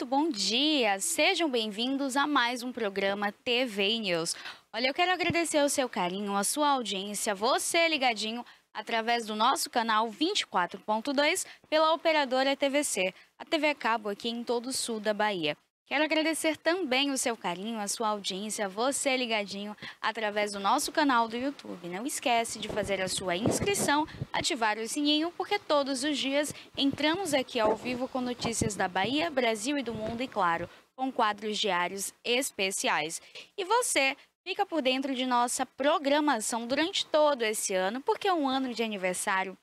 bom dia! Sejam bem-vindos a mais um programa TV News. Olha, eu quero agradecer o seu carinho, a sua audiência, você ligadinho através do nosso canal 24.2 pela operadora TVC, a TV a cabo aqui em todo o sul da Bahia. Quero agradecer também o seu carinho, a sua audiência, você ligadinho através do nosso canal do YouTube. Não esquece de fazer a sua inscrição, ativar o sininho, porque todos os dias entramos aqui ao vivo com notícias da Bahia, Brasil e do mundo e, claro, com quadros diários especiais. E você fica por dentro de nossa programação durante todo esse ano, porque é um ano de aniversário.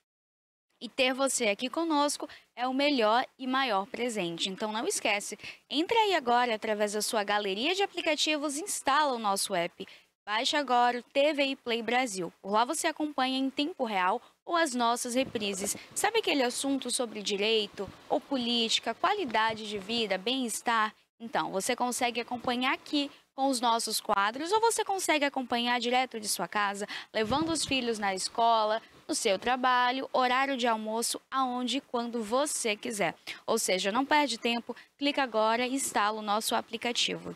E ter você aqui conosco é o melhor e maior presente. Então não esquece, entre aí agora através da sua galeria de aplicativos, instala o nosso app. Baixe agora o TVI Play Brasil. Por lá você acompanha em tempo real ou as nossas reprises. Sabe aquele assunto sobre direito ou política, qualidade de vida, bem-estar? Então, você consegue acompanhar aqui com os nossos quadros ou você consegue acompanhar direto de sua casa, levando os filhos na escola, no seu trabalho, horário de almoço, aonde e quando você quiser. Ou seja, não perde tempo, clica agora e instala o nosso aplicativo.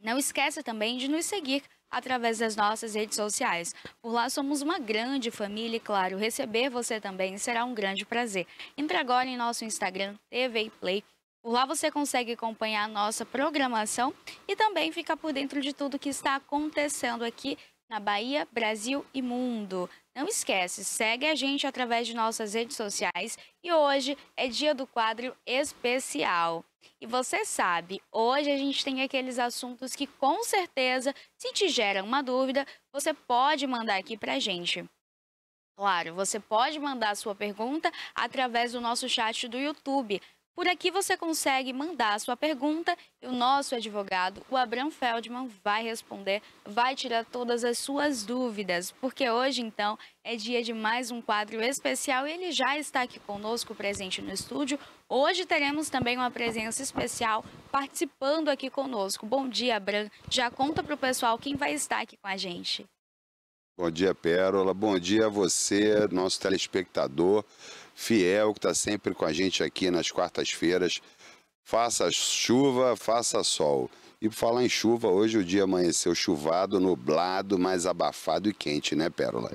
Não esqueça também de nos seguir através das nossas redes sociais. Por lá somos uma grande família e, claro, receber você também será um grande prazer. Entre agora em nosso Instagram, TV Play. Por lá você consegue acompanhar a nossa programação e também ficar por dentro de tudo que está acontecendo aqui na Bahia, Brasil e mundo. Não esquece, segue a gente através de nossas redes sociais e hoje é dia do quadro especial. E você sabe, hoje a gente tem aqueles assuntos que com certeza, se te gera uma dúvida, você pode mandar aqui pra gente. Claro, você pode mandar a sua pergunta através do nosso chat do YouTube. Por aqui você consegue mandar a sua pergunta e o nosso advogado, o Abraham Feldman, vai responder, vai tirar todas as suas dúvidas, porque hoje, então, é dia de mais um quadro especial e ele já está aqui conosco, presente no estúdio. Hoje teremos também uma presença especial participando aqui conosco. Bom dia, Abraham. Já conta para o pessoal quem vai estar aqui com a gente. Bom dia, Pérola. Bom dia a você, nosso telespectador fiel, que está sempre com a gente aqui nas quartas-feiras. Faça chuva, faça sol. E por falar em chuva, hoje o dia amanheceu chuvado, nublado, mais abafado e quente, né, Pérola?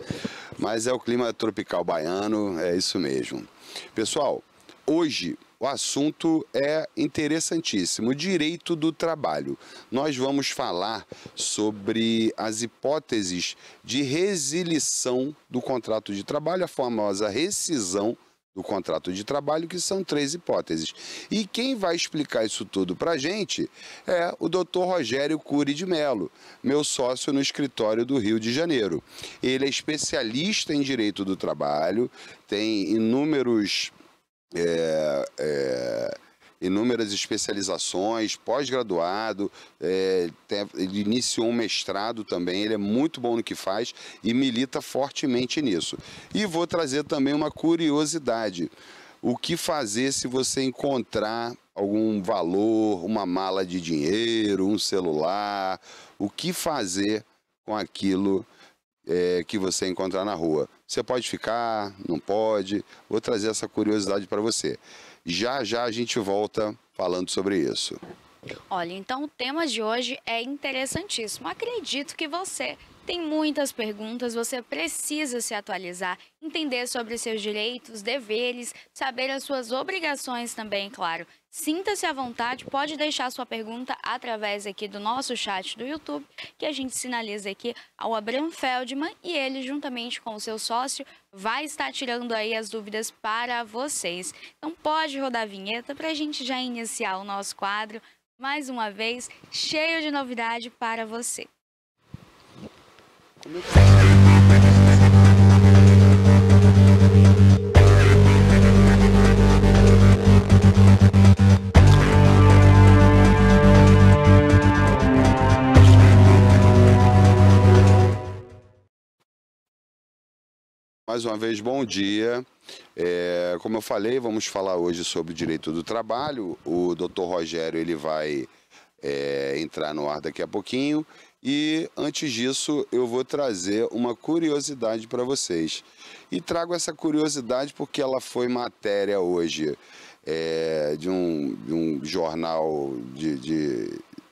Mas é o clima tropical baiano, é isso mesmo. Pessoal, hoje o assunto é interessantíssimo, direito do trabalho. Nós vamos falar sobre as hipóteses de resilição do contrato de trabalho, a famosa rescisão do contrato de trabalho, que são 3 hipóteses. E quem vai explicar isso tudo para a gente é o Dr. Rogério Cury de Mello, meu sócio no escritório do Rio de Janeiro. Ele é especialista em direito do trabalho, tem inúmeras especializações, pós-graduado, ele iniciou um mestrado também, ele é muito bom no que faz e milita fortemente nisso. E vou trazer também uma curiosidade, o que fazer se você encontrar algum valor, uma mala de dinheiro, um celular, o que fazer com aquilo que você encontrar na rua. Você pode ficar, não pode, vou trazer essa curiosidade para você. Já já a gente volta falando sobre isso. Olha, então o tema de hoje é interessantíssimo. Acredito que você tem muitas perguntas, você precisa se atualizar, entender sobre seus direitos, deveres, saber as suas obrigações também, claro. Sinta-se à vontade, pode deixar sua pergunta através aqui do nosso chat do YouTube, que a gente sinaliza aqui ao Abraham Feldman e ele, juntamente com o seu sócio, vai estar tirando aí as dúvidas para vocês. Então pode rodar a vinheta para a gente já iniciar o nosso quadro, mais uma vez, cheio de novidade para você. Mais uma vez, bom dia. Como eu falei, vamos falar hoje sobre o direito do trabalho. O Dr. Rogério ele vai entrar no ar daqui a pouquinho. E antes disso, eu vou trazer uma curiosidade para vocês. E trago essa curiosidade porque ela foi matéria hoje de um jornal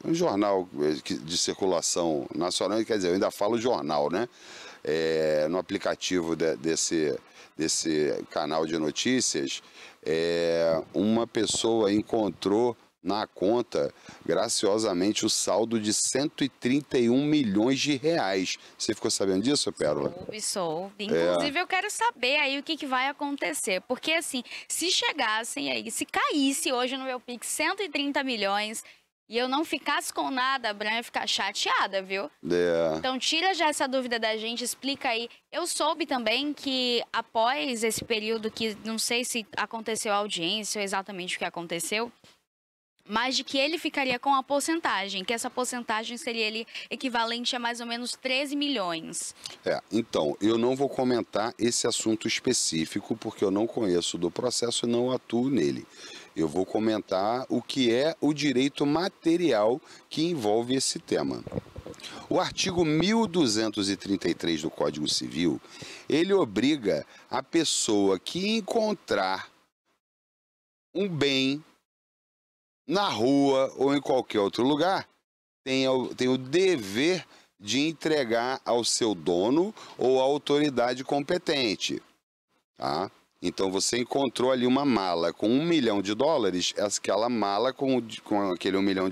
um jornal de circulação nacional, quer dizer, eu ainda falo jornal, né? No aplicativo desse canal de notícias, uma pessoa encontrou na conta, graciosamente, o saldo de 131 milhões de reais. Você ficou sabendo disso, Pérola? Soube. Inclusive, eu quero saber aí o que vai acontecer. Porque, assim, se chegassem aí, se caísse hoje no meu Pix 130 milhões e eu não ficasse com nada, a Bran ia ficar chateada, viu? Então, tira já essa dúvida da gente, explica aí. Eu soube também que após esse período que não sei se aconteceu a audiência ou exatamente o que aconteceu, mas de que ele ficaria com a porcentagem, que essa porcentagem seria ele equivalente a mais ou menos 13 milhões. Então, eu não vou comentar esse assunto específico, porque eu não conheço do processo e não atuo nele. Eu vou comentar o que é o direito material que envolve esse tema. O artigo 1233 do Código Civil, ele obriga a pessoa que encontrar um bem na rua ou em qualquer outro lugar, tem o dever de entregar ao seu dono ou à autoridade competente. Tá? Então, você encontrou ali uma mala com $1 milhão, aquela mala com aquele $1 milhão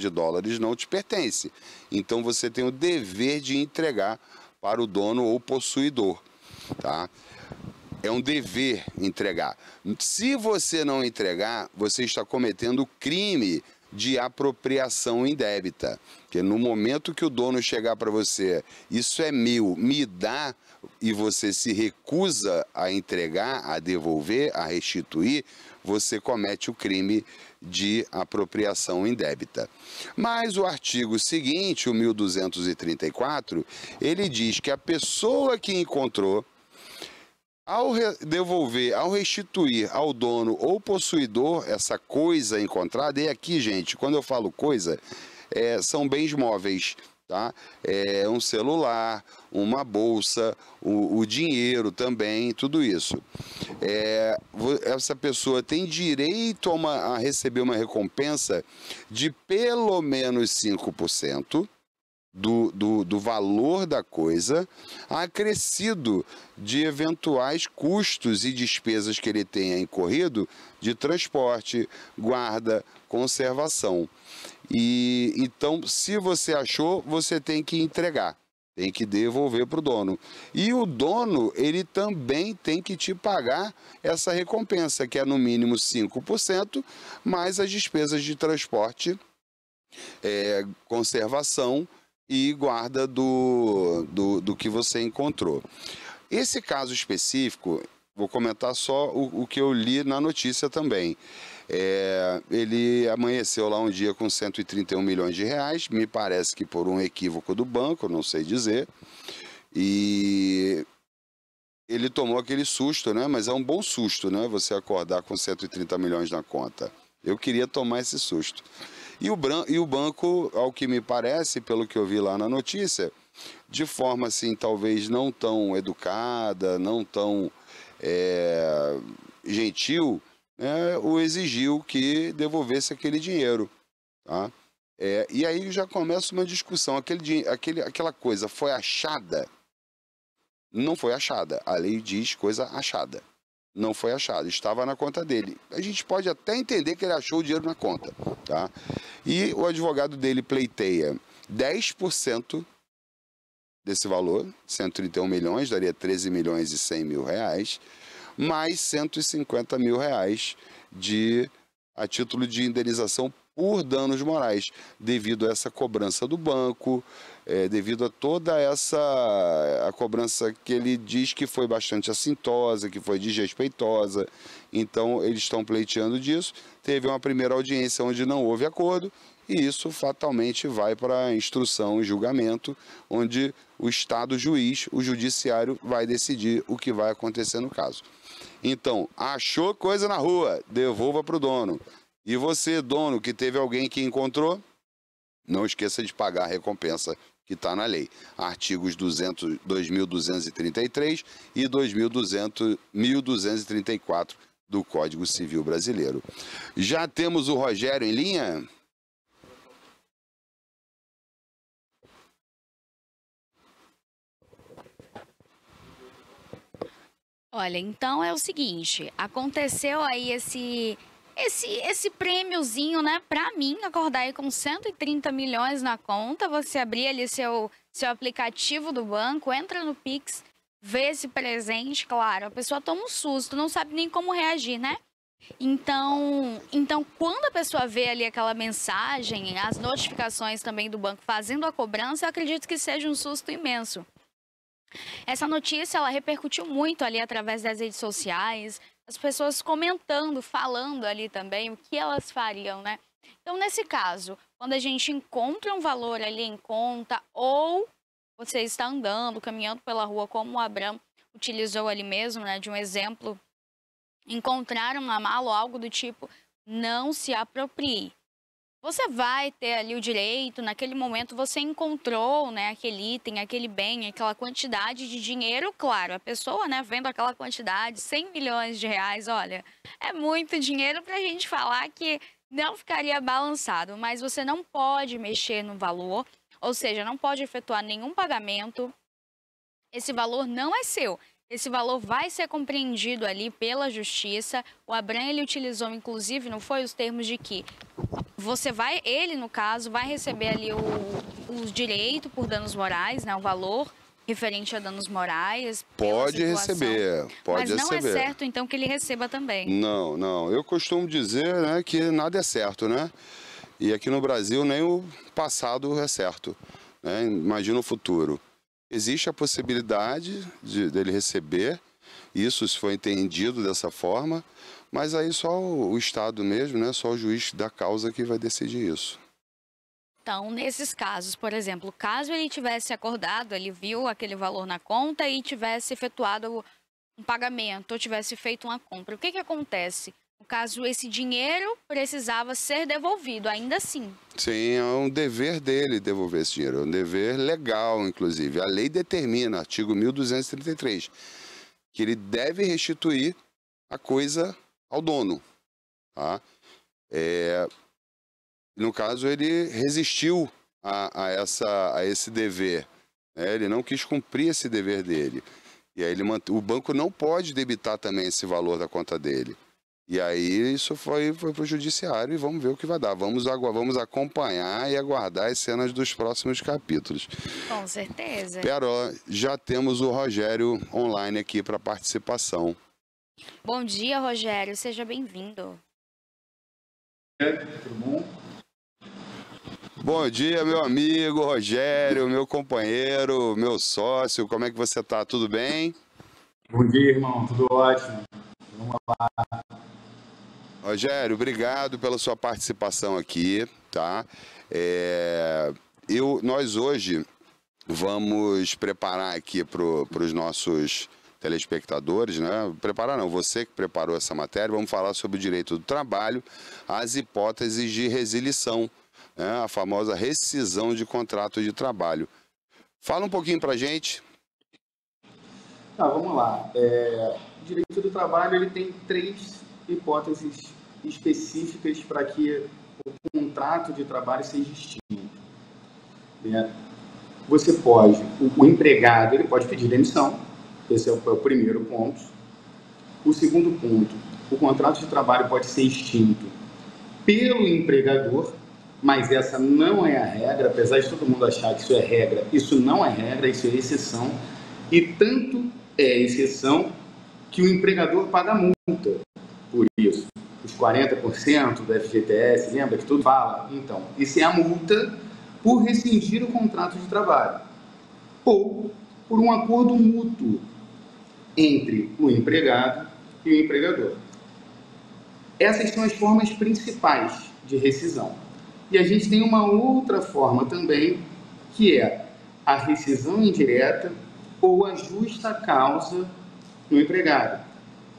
não te pertence. Então, você tem o dever de entregar para o dono ou possuidor. Tá? É um dever entregar. Se você não entregar, você está cometendo crime de apropriação indébita. Porque no momento que o dono chegar para você, isso é meu, me dá, e você se recusa a entregar, a devolver, a restituir, você comete o crime de apropriação indébita. Mas o artigo seguinte, o 1234, ele diz que a pessoa que encontrou, ao devolver, ao restituir ao dono ou possuidor essa coisa encontrada, e aqui, gente, quando eu falo coisa, são bens móveis, tá? Um celular, uma bolsa, o dinheiro também, tudo isso. Essa pessoa tem direito a receber uma recompensa de pelo menos 5%, do valor da coisa, acrescido de eventuais custos e despesas que ele tenha incorrido de transporte, guarda, conservação. E então, se você achou, você tem que entregar, tem que devolver para o dono. E o dono, ele também tem que te pagar essa recompensa, que é no mínimo 5%, mais as despesas de transporte, conservação e guarda do que você encontrou. Esse caso específico, vou comentar só o que eu li na notícia também. Ele amanheceu lá um dia com 131 milhões de reais, me parece que por um equívoco do banco, não sei dizer, e ele tomou aquele susto, né? Mas é um bom susto, né? Você acordar com 130 milhões na conta. Eu queria tomar esse susto. E o banco, ao que me parece, pelo que eu vi lá na notícia, de forma assim, talvez não tão educada, não tão gentil, né, o exigiu que devolvesse aquele dinheiro. Tá? E aí já começa uma discussão. Aquela coisa foi achada? Não foi achada. A lei diz coisa achada. Não foi achado, estava na conta dele. A gente pode até entender que ele achou o dinheiro na conta, tá? E o advogado dele pleiteia 10% desse valor, 131 milhões, daria 13 milhões e 100 mil reais, mais 150 mil reais a título de indenização por danos morais, devido a essa cobrança do banco, devido a toda a cobrança que ele diz que foi bastante assintosa, que foi desrespeitosa. Então, eles estão pleiteando disso. Teve uma primeira audiência onde não houve acordo, e isso fatalmente vai para instrução e julgamento, onde o Estado juiz, o judiciário, vai decidir o que vai acontecer no caso. Então, achou coisa na rua, devolva para o dono. E você, dono, que teve alguém que encontrou, não esqueça de pagar a recompensa que está na lei. Artigos 2.233 e 2.234 do Código Civil Brasileiro. Já temos o Rogério em linha? Olha, então é o seguinte, aconteceu aí esse prêmiozinho, né? Pra mim, acordar aí com 130 milhões na conta, você abrir ali seu aplicativo do banco, entra no Pix, vê esse presente, claro, a pessoa toma um susto, não sabe nem como reagir, né? Então, quando a pessoa vê ali aquela mensagem, as notificações também do banco fazendo a cobrança, eu acredito que seja um susto imenso. Essa notícia, ela repercutiu muito ali através das redes sociais, as pessoas comentando, falando ali também o que elas fariam, né? Então, nesse caso, quando a gente encontra um valor ali em conta ou você está andando, caminhando pela rua, como o Abraham utilizou ali mesmo, né, de um exemplo, encontraram uma mala ou algo do tipo, não se aproprie. Você vai ter ali o direito, naquele momento você encontrou, né, aquele item, aquele bem, aquela quantidade de dinheiro, claro, a pessoa, né, vendo aquela quantidade, 100 milhões de reais, olha, é muito dinheiro para a gente falar que não ficaria balançado, mas você não pode mexer no valor, ou seja, não pode efetuar nenhum pagamento, esse valor não é seu. Esse valor vai ser compreendido ali pela justiça. O Abraham, ele utilizou, inclusive, não foi os termos de que ele, no caso, vai receber ali o direito por danos morais, né? O valor referente a danos morais. Pode receber, pode receber. Mas não é certo, então, que ele receba também. Não. Eu costumo dizer, né, que nada é certo, né? E aqui no Brasil nem o passado é certo, né? Imagina o futuro. Existe a possibilidade dele receber, isso se for entendido dessa forma, mas aí só o Estado mesmo, né? Só o juiz da causa que vai decidir isso. Então, nesses casos, por exemplo, caso ele tivesse acordado, ele viu aquele valor na conta e tivesse efetuado um pagamento ou tivesse feito uma compra, o que acontece? No caso, esse dinheiro precisava ser devolvido, ainda assim. Sim, é um dever dele devolver esse dinheiro, é um dever legal, inclusive. A lei determina, artigo 1233, que ele deve restituir a coisa ao dono. Tá? No caso, ele resistiu a esse dever, né? Ele não quis cumprir esse dever dele. E aí o banco não pode debitar também esse valor da conta dele. E aí isso foi para o judiciário e vamos ver o que vai dar. Vamos acompanhar e aguardar as cenas dos próximos capítulos. Com certeza. Pero já temos o Rogério online aqui para participação. Bom dia, Rogério. Seja bem-vindo. Tudo bom? Bom dia, meu amigo Rogério, meu companheiro, meu sócio. Como é que você está? Tudo bem? Bom dia, irmão. Tudo ótimo. Vamos lá. Rogério, obrigado pela sua participação aqui, tá? Nós hoje vamos preparar aqui para os nossos telespectadores, né? Preparar não, você que preparou essa matéria, vamos falar sobre o direito do trabalho, as hipóteses de resilição, né? A famosa rescisão de contrato de trabalho. Fala um pouquinho para a gente. Tá, vamos lá. O direito do trabalho ele tem 3 hipóteses específicas para que o contrato de trabalho seja extinto. Você pode, o empregado ele pode pedir demissão, esse é o primeiro ponto. O segundo ponto, o contrato de trabalho pode ser extinto pelo empregador, mas essa não é a regra, apesar de todo mundo achar que isso é regra, isso não é regra, isso é exceção, e tanto é exceção que o empregador paga multa por isso. Os 40% do FGTS, lembra que tudo fala? Então, isso é a multa por rescindir o contrato de trabalho ou por um acordo mútuo entre o empregado e o empregador. Essas são as formas principais de rescisão. E a gente tem uma outra forma também, que é a rescisão indireta ou a justa causa do empregado.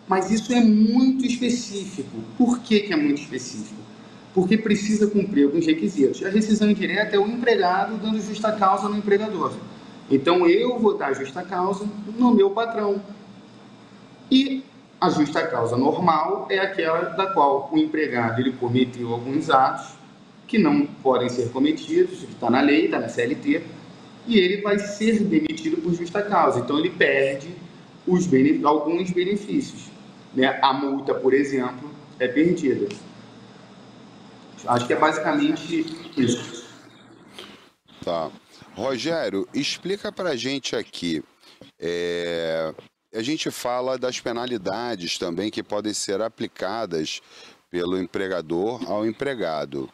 Mas isso é muito específico. Por que é muito específico? Porque precisa cumprir alguns requisitos. A rescisão indireta é o empregado dando justa causa no empregador. Então, eu vou dar justa causa no meu patrão. E A justa causa normal é aquela da qual o empregado ele cometeu alguns atos que não podem ser cometidos, que está na lei, está na CLT, e ele vai ser demitido por justa causa. Então, ele perde alguns benefícios, né? A multa, por exemplo, é perdida. Acho que é basicamente isso. Tá. Rogério, explica para a gente aqui. A gente fala das penalidades também que podem ser aplicadas pelo empregador ao empregado.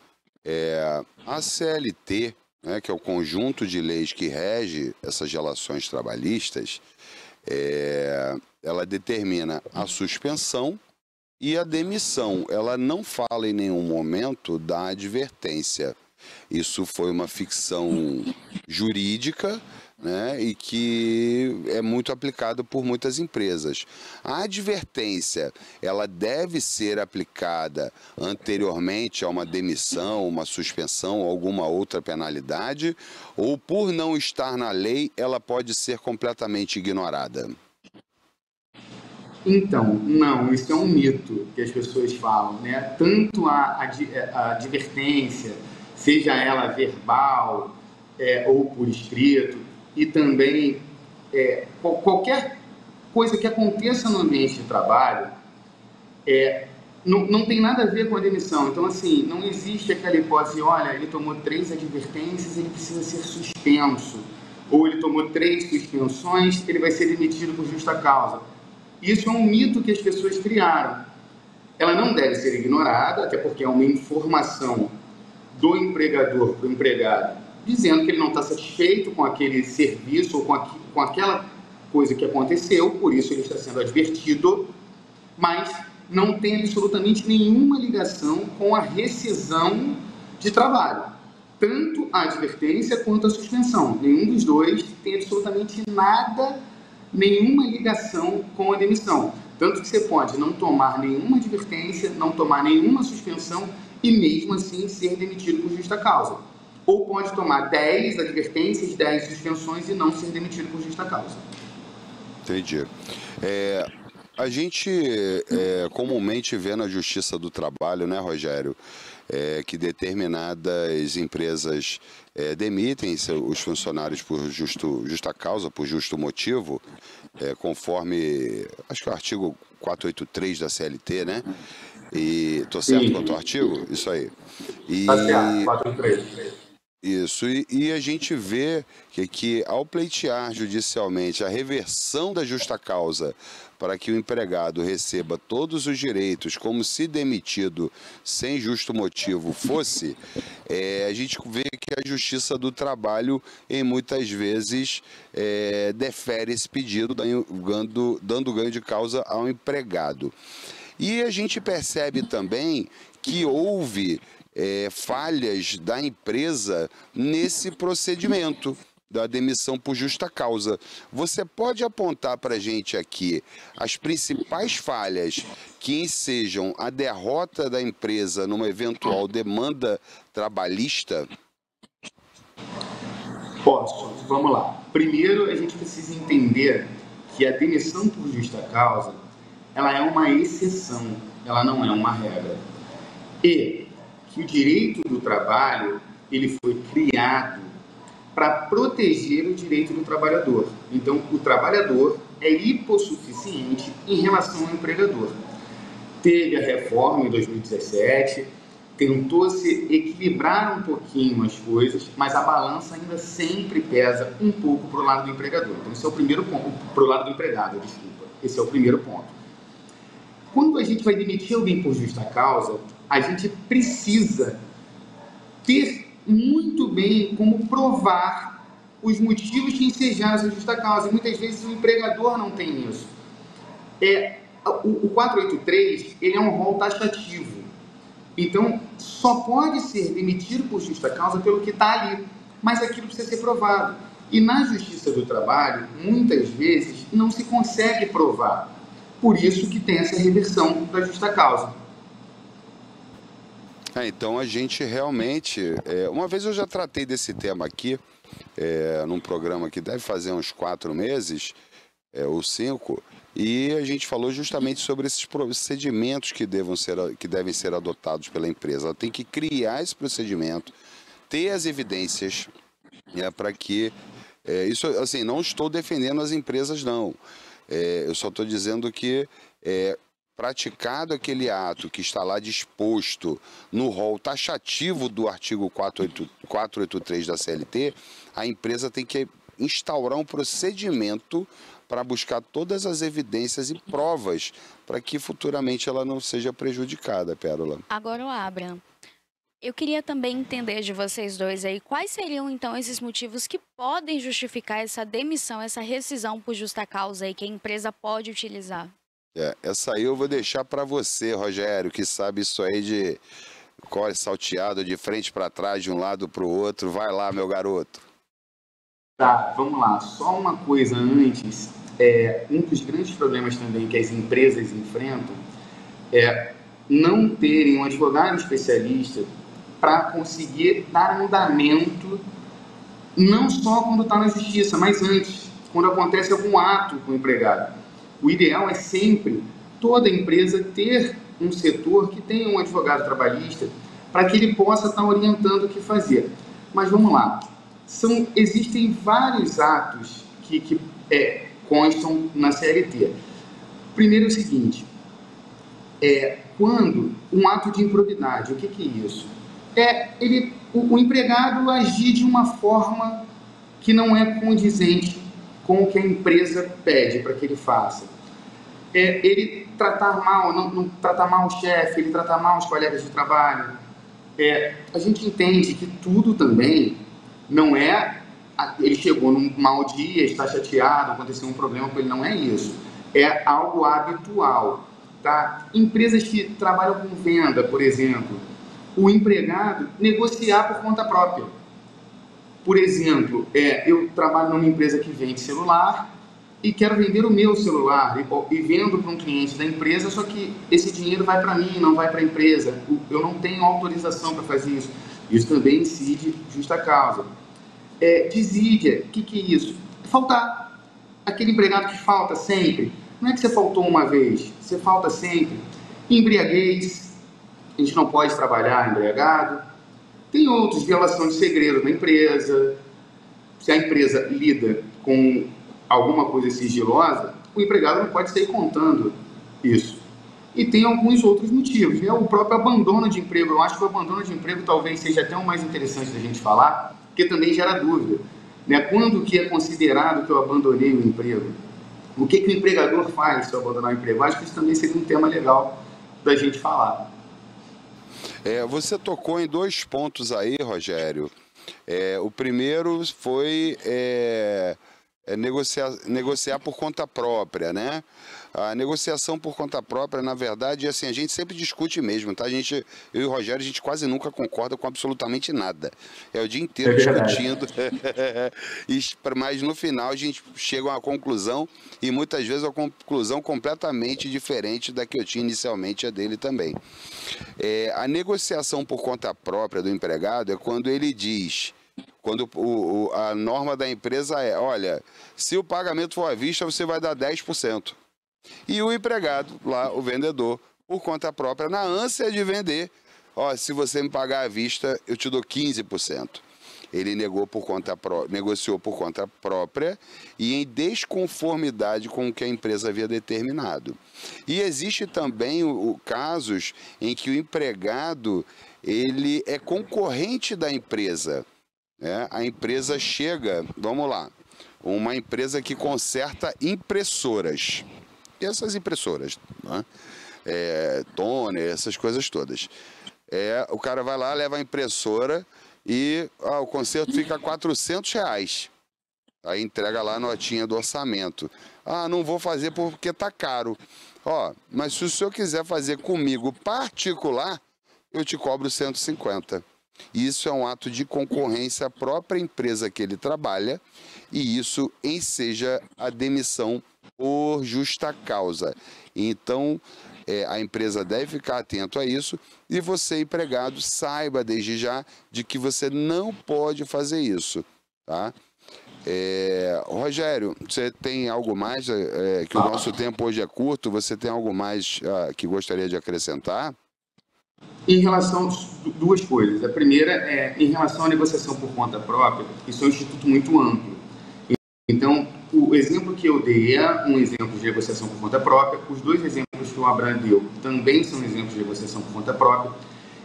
A CLT, né, que é o conjunto de leis que rege essas relações trabalhistas, ela determina a suspensão e a demissão. Ela não fala em nenhum momento da advertência. Isso foi uma ficção jurídica, né, e que é muito aplicado por muitas empresas. A advertência, ela deve ser aplicada anteriormente a uma demissão, uma suspensão, alguma outra penalidade, ou por não estar na lei, ela pode ser completamente ignorada? Então, não, isso é um mito que as pessoas falam, né? Tanto a advertência, seja ela verbal ou por escrito, e também qualquer coisa que aconteça no ambiente de trabalho, não tem nada a ver com a demissão. Então, assim, não existe aquela hipótese, olha, ele tomou 3 advertências, ele precisa ser suspenso, ou ele tomou 3 suspensões, ele vai ser demitido por justa causa. Isso é um mito que as pessoas criaram. Ela não deve ser ignorada, até porque é uma informação do empregador para o empregado, dizendo que ele não está satisfeito com aquele serviço ou com aquela coisa que aconteceu, por isso ele está sendo advertido, mas não tem absolutamente nenhuma ligação com a rescisão de trabalho. Tanto a advertência quanto a suspensão. Nenhum dos dois tem absolutamente nada, nenhuma ligação com a demissão. Tanto que você pode não tomar nenhuma advertência, não tomar nenhuma suspensão e mesmo assim ser demitido por justa causa. Ou pode tomar 10 advertências, 10 suspensões e não ser demitido por justa causa. Entendi. A gente comumente vê na Justiça do Trabalho, né, Rogério, que determinadas empresas demitem os funcionários por justa causa, por justo motivo, conforme, acho que é o artigo 483 da CLT, né? E tô certo quanto ao artigo? Isso aí. Tá certo, 483. Isso, e a gente vê que ao pleitear judicialmente a reversão da justa causa para que o empregado receba todos os direitos como se demitido sem justo motivo fosse, a gente vê que a Justiça do Trabalho, em muitas vezes, defere esse pedido, dando ganho de causa ao empregado. E a gente percebe também que houve falhas da empresa nesse procedimento da demissão por justa causa. Você pode apontar para a gente aqui as principais falhas que ensejam a derrota da empresa numa eventual demanda trabalhista? Posso. Vamos lá. Primeiro, a gente precisa entender que a demissão por justa causa, ela é uma exceção, ela não é uma regra. E que o direito do trabalho, ele foi criado para proteger o direito do trabalhador. Então, o trabalhador é hipossuficiente em relação ao empregador. Teve a reforma em 2017, tentou-se equilibrar um pouquinho as coisas, mas a balança ainda sempre pesa um pouco para o lado do empregador. Então, esse é o primeiro ponto, para o lado do empregado, desculpa. Esse é o primeiro ponto. Quando a gente vai demitir alguém por justa causa, a gente precisa ter muito bem como provar os motivos que ensejaram essa justa causa. E muitas vezes o empregador não tem isso. O 483, ele é um rol taxativo. Então, só pode ser demitido por justa causa pelo que está ali. Mas aquilo precisa ser provado. E na Justiça do Trabalho, muitas vezes, não se consegue provar. Por isso que tem essa reversão da justa causa. Então a gente realmente... uma vez eu já tratei desse tema aqui, num programa que deve fazer uns 4 meses, ou 5, e a gente falou justamente sobre esses procedimentos que devem ser adotados pela empresa. Ela tem que criar esse procedimento, ter as evidências, para que... isso, assim, não estou defendendo as empresas, não. Eu só estou dizendo que, praticado aquele ato que está lá disposto no rol taxativo do artigo 483 da CLT, a empresa tem que instaurar um procedimento para buscar todas as evidências e provas para que futuramente ela não seja prejudicada, Pérola. Agora, o Abraham, eu queria também entender de vocês dois aí, quais seriam então esses motivos que podem justificar essa demissão, essa rescisão por justa causa aí que a empresa pode utilizar? Essa aí eu vou deixar para você, Rogério, que sabe isso aí de core salteado, de frente para trás, de um lado para o outro. Vai lá, meu garoto. Tá, vamos lá. Só uma coisa antes. Um dos grandes problemas também que as empresas enfrentam é não terem um advogado especialista para conseguir dar andamento, não só quando está na justiça, mas antes, quando acontece algum ato com o empregado. O ideal é sempre toda empresa ter um setor que tenha um advogado trabalhista para que ele possa estar orientando o que fazer. Mas vamos lá. Existem vários atos que constam na CLT. Primeiro é o seguinte, quando um ato de improbidade, o que é isso? O empregado agir de uma forma que não é condizente com o que a empresa pede para que ele faça. Ele tratar mal, não tratar mal o chefe, ele tratar mal os colegas de trabalho. A gente entende que tudo também não é... Ele chegou num mau dia, está chateado, aconteceu um problema com ele, não é isso. É algo habitual, tá? Empresas que trabalham com venda, por exemplo, o empregado negociar por conta própria. Por exemplo, eu trabalho numa empresa que vende celular e quero vender o meu celular e vendo para um cliente da empresa, só que esse dinheiro vai para mim, não vai para a empresa. Eu não tenho autorização para fazer isso. Isso também incide justa causa. Desídia, o que é isso? Faltar. Aquele empregado que falta sempre. Não é que você faltou uma vez, você falta sempre. Embriaguez, a gente não pode trabalhar embriagado. Tem outros, violação de segredo da empresa. Se a empresa lida com alguma coisa sigilosa, o empregado não pode sair contando isso. E tem alguns outros motivos, né? O próprio abandono de emprego. Eu acho que o abandono de emprego talvez seja até o mais interessante da gente falar, porque também gera dúvida, né? Quando que é considerado que eu abandonei o emprego? O que o empregador faz se eu abandonar o emprego? Acho que isso também seria um tema legal da gente falar. Você tocou em 2 pontos aí, Rogério. O primeiro foi negociar por conta própria, né? A negociação por conta própria, na verdade, assim, a gente sempre discute mesmo, tá? Eu e o Rogério, a gente quase nunca concorda com absolutamente nada. É o dia inteiro discutindo, mas no final a gente chega a uma conclusão, e muitas vezes uma conclusão completamente diferente da que eu tinha inicialmente, a dele também. A negociação por conta própria do empregado é quando ele diz... Quando a norma da empresa olha, se o pagamento for à vista, você vai dar 10%. E o empregado, lá, o vendedor, por conta própria, na ânsia de vender, se você me pagar à vista, eu te dou 15%. Ele negociou por conta própria e em desconformidade com o que a empresa havia determinado. E existe também casos em que o empregado ele é concorrente da empresa. A empresa chega, vamos lá, uma empresa que conserta impressoras. E essas impressoras, né? Toner, essas coisas todas. O cara vai lá, leva a impressora e o conserto fica R$400. Aí entrega lá a notinha do orçamento. Não vou fazer porque tá caro. Mas se o senhor quiser fazer comigo particular, eu te cobro 150. Isso é um ato de concorrência à própria empresa que ele trabalha e isso enseja a demissão por justa causa. Então, a empresa deve ficar atento a isso e você, empregado, saiba desde já de que você não pode fazer isso, tá? Rogério, você tem algo mais, que o nosso tempo hoje é curto, você tem algo mais que gostaria de acrescentar? Em relação a duas coisas. A primeira é em relação à negociação por conta própria, isso é um instituto muito amplo. Então, o exemplo que eu dei é um exemplo de negociação por conta própria. Os dois exemplos que o Abraham deu também são exemplos de negociação por conta própria.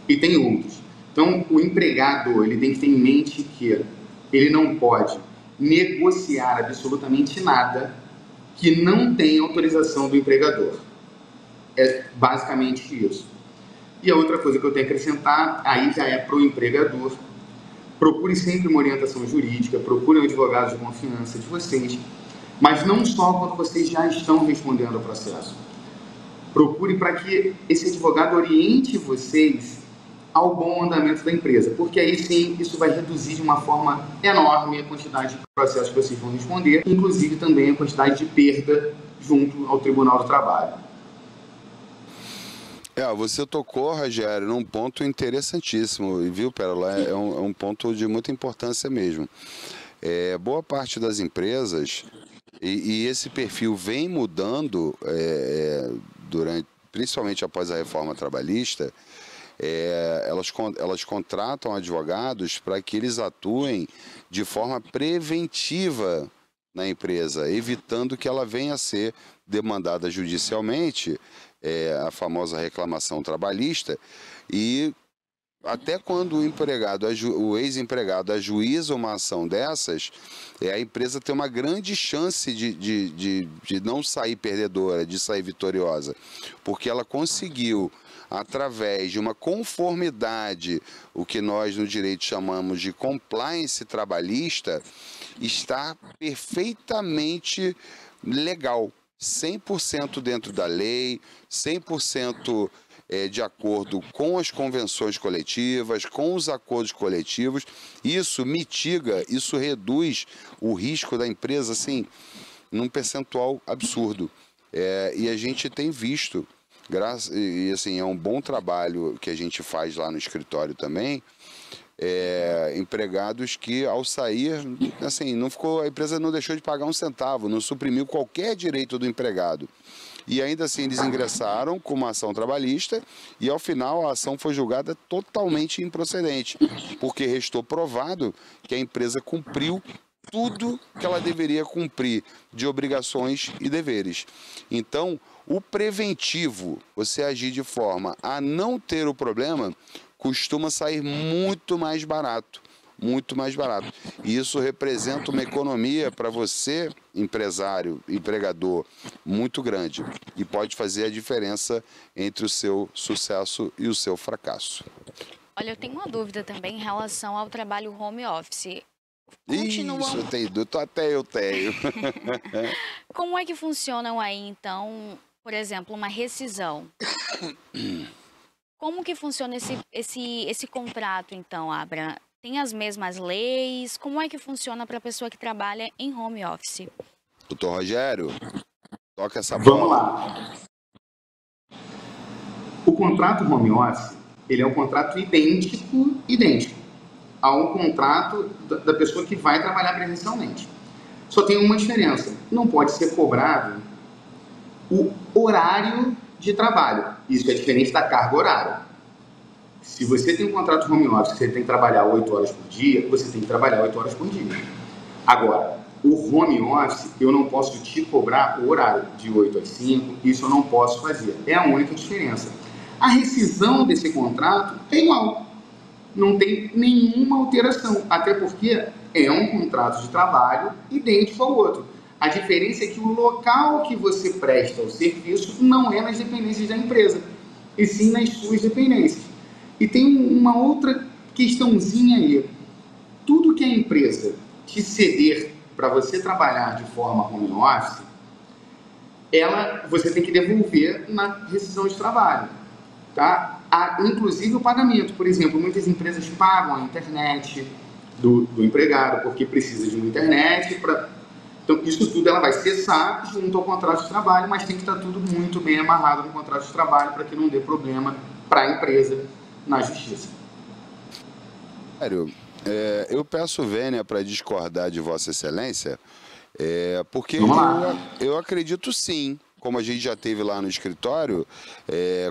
E tem outros. Então, o empregado ele tem que ter em mente que ele não pode negociar absolutamente nada que não tenha autorização do empregador. É basicamente isso. E a outra coisa que eu tenho que acrescentar, aí já é para o empregador, procure sempre uma orientação jurídica, procure um advogado de confiança de vocês, mas não só quando vocês já estão respondendo ao processo. Procure para que esse advogado oriente vocês ao bom andamento da empresa, porque aí sim isso vai reduzir de uma forma enorme a quantidade de processos que vocês vão responder, inclusive também a quantidade de perda junto ao Tribunal do Trabalho. Você tocou, Rogério, num ponto interessantíssimo, viu, Pérola? É um ponto de muita importância mesmo. Boa parte das empresas, e esse perfil vem mudando principalmente após a reforma trabalhista, elas contratam advogados para que eles atuem de forma preventiva na empresa, evitando que ela venha a ser demandada judicialmente, a famosa reclamação trabalhista, e até quando o ex-empregado ajuiza uma ação dessas, a empresa tem uma grande chance de não sair perdedora, de sair vitoriosa, porque ela conseguiu, através de uma conformidade, o que nós no direito chamamos de compliance trabalhista, está perfeitamente legal, 100% dentro da lei, 100% de acordo com as convenções coletivas, com os acordos coletivos. Isso mitiga, isso reduz o risco da empresa, assim, num percentual absurdo. E a gente tem visto, e assim, é um bom trabalho que a gente faz lá no escritório também, empregados que ao sair, assim, a empresa não deixou de pagar um centavo, não suprimiu qualquer direito do empregado. E ainda assim eles ingressaram com uma ação trabalhista e ao final a ação foi julgada totalmente improcedente, porque restou provado que a empresa cumpriu tudo que ela deveria cumprir de obrigações e deveres. Então, o preventivo, você agir de forma a não ter o problema, costuma sair muito mais barato, muito mais barato. E isso representa uma economia para você, empresário, empregador, muito grande. E pode fazer a diferença entre o seu sucesso e o seu fracasso. Olha, eu tenho uma dúvida também em relação ao trabalho home office. Isso, até eu tenho. Como é que funcionam aí, então, por exemplo, uma rescisão? Como que funciona esse contrato, então, Abraham? Tem as mesmas leis? Como é que funciona para a pessoa que trabalha em home office? Doutor Rogério, toca essa bola. Vamos lá. O contrato home office, ele é um contrato idêntico ao contrato da pessoa que vai trabalhar presencialmente. Só tem uma diferença. Não pode ser cobrado o horário de trabalho. Isso é diferente da carga horária. Se você tem um contrato home office, você tem que trabalhar 8 horas por dia, você tem que trabalhar 8 horas por dia. Agora, o home office, eu não posso te cobrar o horário de 8 às 5, isso eu não posso fazer. É a única diferença. A rescisão desse contrato é igual. Não tem nenhuma alteração, até porque é um contrato de trabalho idêntico ao outro. A diferença é que o local que você presta o serviço não é nas dependências da empresa, e sim nas suas dependências. E tem uma outra questãozinha aí. Tudo que a empresa te ceder para você trabalhar de forma home office, você tem que devolver na rescisão de trabalho. Tá? Inclusive o pagamento. Por exemplo, muitas empresas pagam a internet do empregado, porque precisa de uma internet para... Então, isso tudo ela vai cessar junto ao contrato de trabalho, mas tem que estar tudo muito bem amarrado no contrato de trabalho para que não dê problema para a empresa na justiça. Eu peço vênia para discordar de Vossa Excelência, porque eu acredito sim. Como a gente já teve lá no escritório,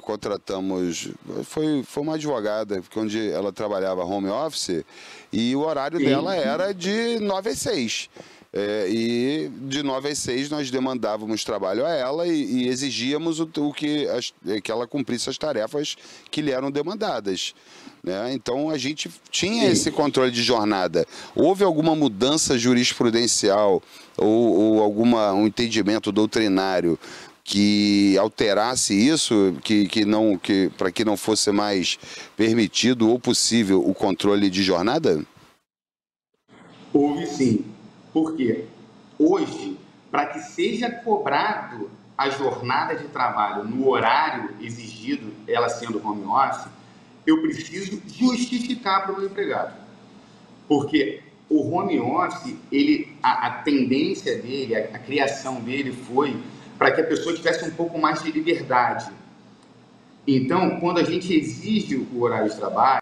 contratamos, foi uma advogada, onde ela trabalhava home office, e o horário dela era de 9 às 6. E de 9 às 6 nós demandávamos trabalho a ela e exigíamos que ela cumprisse as tarefas que lhe eram demandadas. Né? Então a gente tinha esse controle de jornada. Houve alguma mudança jurisprudencial ou um entendimento doutrinário que alterasse isso, para que não fosse mais permitido ou possível o controle de jornada? Houve sim. Por quê? Hoje, para que seja cobrado a jornada de trabalho no horário exigido, ela sendo home office, eu preciso justificar para o meu empregado. Porque o home office, a tendência dele, a criação dele foi para que a pessoa tivesse um pouco mais de liberdade. Então, quando a gente exige o horário de trabalho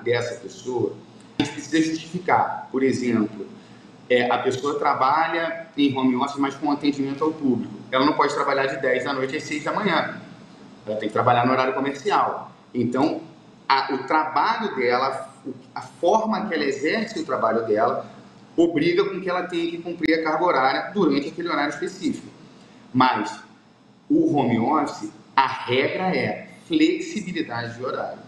dessa pessoa, a gente precisa justificar. Por exemplo, a pessoa trabalha em home office, mas com atendimento ao público. Ela não pode trabalhar de 10 da noite às 6 da manhã. Ela tem que trabalhar no horário comercial. Então, o trabalho dela, a forma que ela exerce o trabalho dela, obriga com que ela tenha que cumprir a carga horária durante aquele horário específico. Mas o home office, a regra é flexibilidade de horário.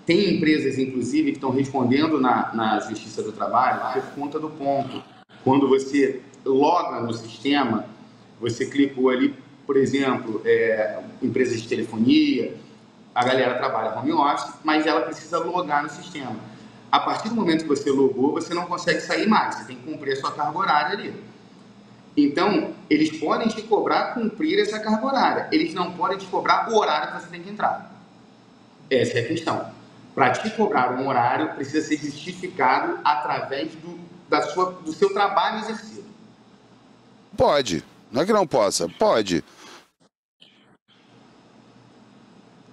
Tem empresas, inclusive, que estão respondendo na Justiça do Trabalho por conta do ponto. Quando você loga no sistema, você clicou ali, por exemplo, empresas de telefonia, a galera trabalha home office, mas ela precisa logar no sistema. A partir do momento que você logou, você não consegue sair mais, você tem que cumprir a sua carga horária ali. Então, eles podem te cobrar cumprir essa carga horária, eles não podem te cobrar o horário que você tem que entrar. Essa é a questão. Para te cobrar um horário, precisa ser justificado através do seu trabalho exercido. Pode. Não é que não possa. Pode.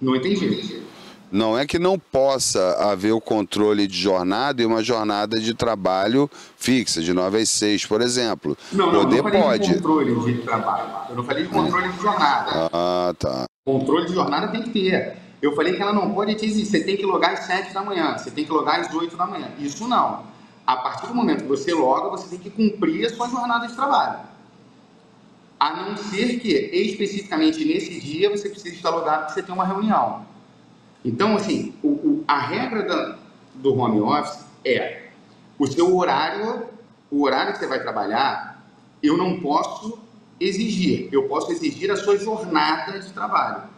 Não entendi. Não é que não possa haver o controle de jornada e uma jornada de trabalho fixa, de 9 às 6, por exemplo. Não falei de controle de trabalho. Eu não falei de controle de jornada. Ah, tá. Controle de jornada tem que ter. Eu falei que ela não pode te exigir, você tem que logar às 7 da manhã, você tem que logar às 8 da manhã. Isso não. A partir do momento que você loga, você tem que cumprir a sua jornada de trabalho. A não ser que, especificamente nesse dia, você precisa estar logado porque você tem uma reunião. Então, assim, a regra do home office é o seu horário, o horário que você vai trabalhar, eu não posso exigir. Eu posso exigir a sua jornada de trabalho.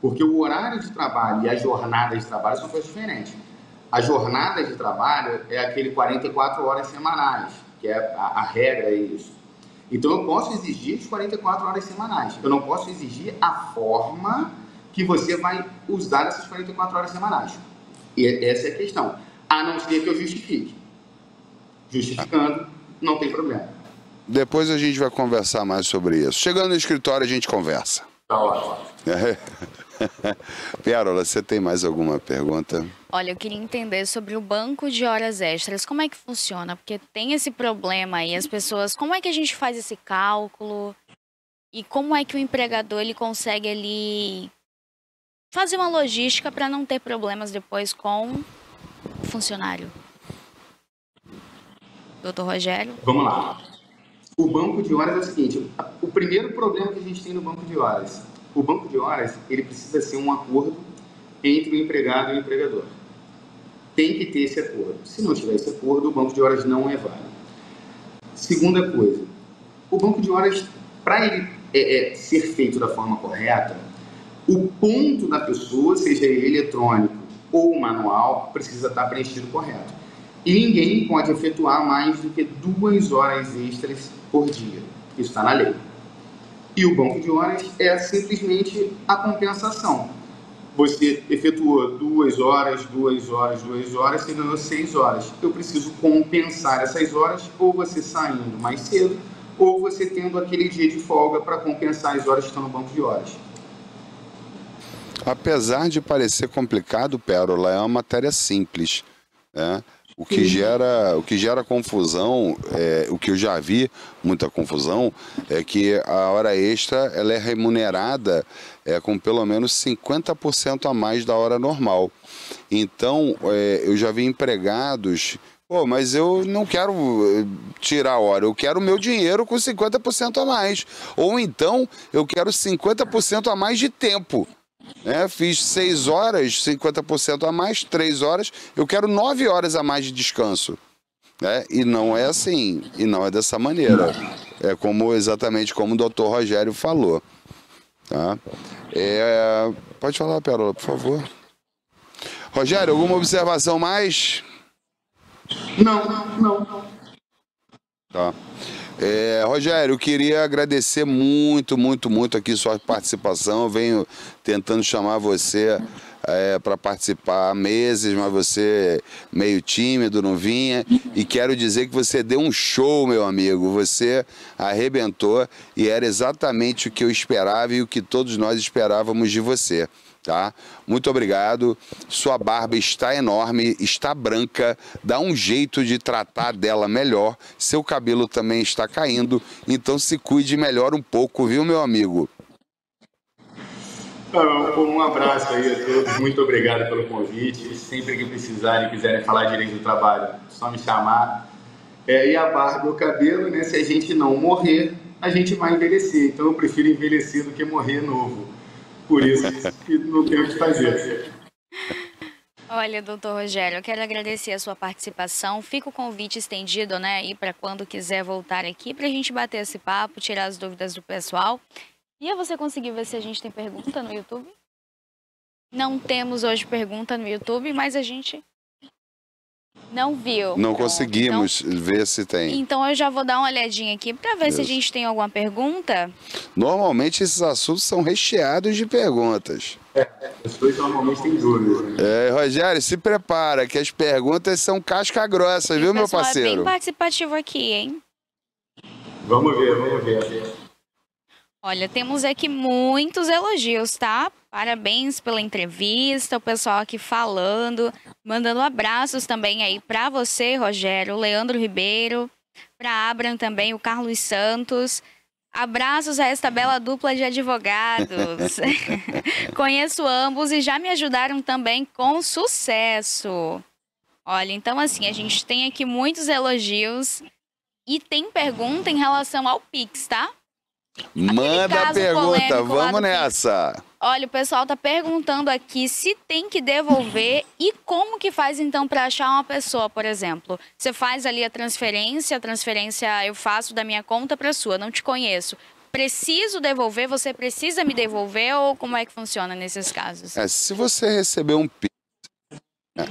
Porque o horário de trabalho e a jornada de trabalho são coisas diferentes. A jornada de trabalho é aquele 44 horas semanais, que é a regra, é isso. Então, eu posso exigir as 44 horas semanais. Eu não posso exigir a forma que você vai usar essas 44 horas semanais. E essa é a questão. A não ser que eu justifique. Justificando, não tem problema. Depois a gente vai conversar mais sobre isso. Chegando no escritório, a gente conversa. Tá ótimo. Pérola, você tem mais alguma pergunta? Olha, eu queria entender sobre o banco de horas extras. Como é que funciona? Porque tem esse problema aí, as pessoas... Como é que a gente faz esse cálculo? E como é que o empregador ele consegue ali fazer uma logística para não ter problemas depois com o funcionário? Doutor Rogério? Vamos lá. O banco de horas é o seguinte, o primeiro problema que a gente tem no banco de horas, o banco de horas, ele precisa ser um acordo entre o empregado e o empregador. Tem que ter esse acordo. Se não tiver esse acordo, o banco de horas não é válido. Segunda coisa, o banco de horas, para ele ser feito da forma correta, o ponto da pessoa, seja ele eletrônico ou manual, precisa estar preenchido correto. E ninguém pode efetuar mais do que 2 horas extras por dia. Isso está na lei. E o banco de horas é simplesmente a compensação. Você efetuou 2 horas, 2 horas, 2 horas, você ganhou 6 horas. Eu preciso compensar essas horas, ou você saindo mais cedo, ou você tendo aquele dia de folga para compensar as horas que estão no banco de horas. Apesar de parecer complicado, Pérola, é uma matéria simples, né? O que gera confusão, o que eu já vi muita confusão, é que a hora extra ela é remunerada com pelo menos 50% a mais da hora normal. Então, eu já vi empregados, pô, mas eu não quero tirar a hora, eu quero o meu dinheiro com 50% a mais. Ou então, eu quero 50% a mais de tempo. Fiz 6 horas, 50% a mais, 3 horas, eu quero 9 horas a mais de descanso. E não é assim, e não é dessa maneira. É exatamente como o Dr. Rogério falou. Tá? Pode falar, Pérola, por favor. Rogério, alguma observação mais? Não. Tá. Rogério, eu queria agradecer muito aqui sua participação. Eu venho tentando chamar você para participar há meses, mas você meio tímido, não vinha. E quero dizer que você deu um show, meu amigo. Você arrebentou e era exatamente o que eu esperava e o que todos nós esperávamos de você. Tá? Muito obrigado. Sua barba está enorme, está branca, dá um jeito de tratar dela melhor. Seu cabelo também está caindo, então se cuide melhor um pouco, viu, meu amigo? Um abraço aí a todos, muito obrigado pelo convite. Sempre que precisarem, quiserem falar direito do trabalho, é só me chamar. E a barba e o cabelo, né? Se a gente não morrer, a gente vai envelhecer. Então eu prefiro envelhecer do que morrer novo. Por isso que não tem o que fazer. Olha, doutor Rogério, eu quero agradecer a sua participação. Fica o convite estendido, né, aí para quando quiser voltar aqui, para a gente bater esse papo, tirar as dúvidas do pessoal. E você conseguiu ver se a gente tem pergunta no YouTube? Não temos hoje pergunta no YouTube, mas a gente não viu. Não conseguimos ver se tem. Então eu já vou dar uma olhadinha aqui para ver se a gente tem alguma pergunta. Normalmente esses assuntos são recheados de perguntas. As pessoas normalmente têm dúvidas. Rogério, se prepara que as perguntas são casca grossa, viu, meu parceiro? É bem participativo aqui, hein? Vamos ver. Olha, temos aqui muitos elogios, tá? Parabéns pela entrevista, o pessoal aqui falando, mandando abraços também aí para você, Rogério, o Leandro Ribeiro, para Abram também, o Carlos Santos. Abraços a esta bela dupla de advogados. Conheço ambos e já me ajudaram também com sucesso. Olha, então assim, a gente tem aqui muitos elogios e tem pergunta em relação ao Pix, tá? Manda a pergunta, vamos nessa. Olha, o pessoal tá perguntando aqui se tem que devolver e como que faz então para achar uma pessoa, por exemplo. Você faz ali a transferência eu faço da minha conta para sua, não te conheço. Preciso devolver, você precisa me devolver ou como é que funciona nesses casos? Se você receber um Pix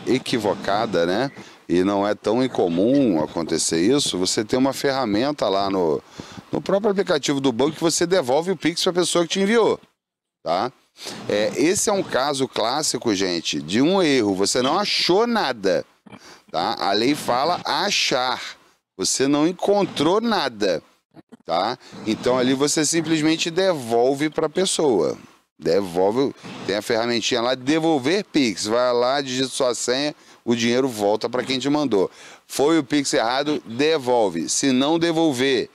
equivocada, né? E não é tão incomum acontecer isso, você tem uma ferramenta lá no próprio aplicativo do banco que você devolve o Pix para a pessoa que te enviou, tá? Esse é um caso clássico, gente, de um erro. Você não achou nada, tá? A lei fala achar. Você não encontrou nada, tá? Então ali você simplesmente devolve para a pessoa. Devolve, tem a ferramentinha lá, devolver Pix. Vai lá, digita sua senha, o dinheiro volta para quem te mandou. Foi o Pix errado, devolve. Se não devolver,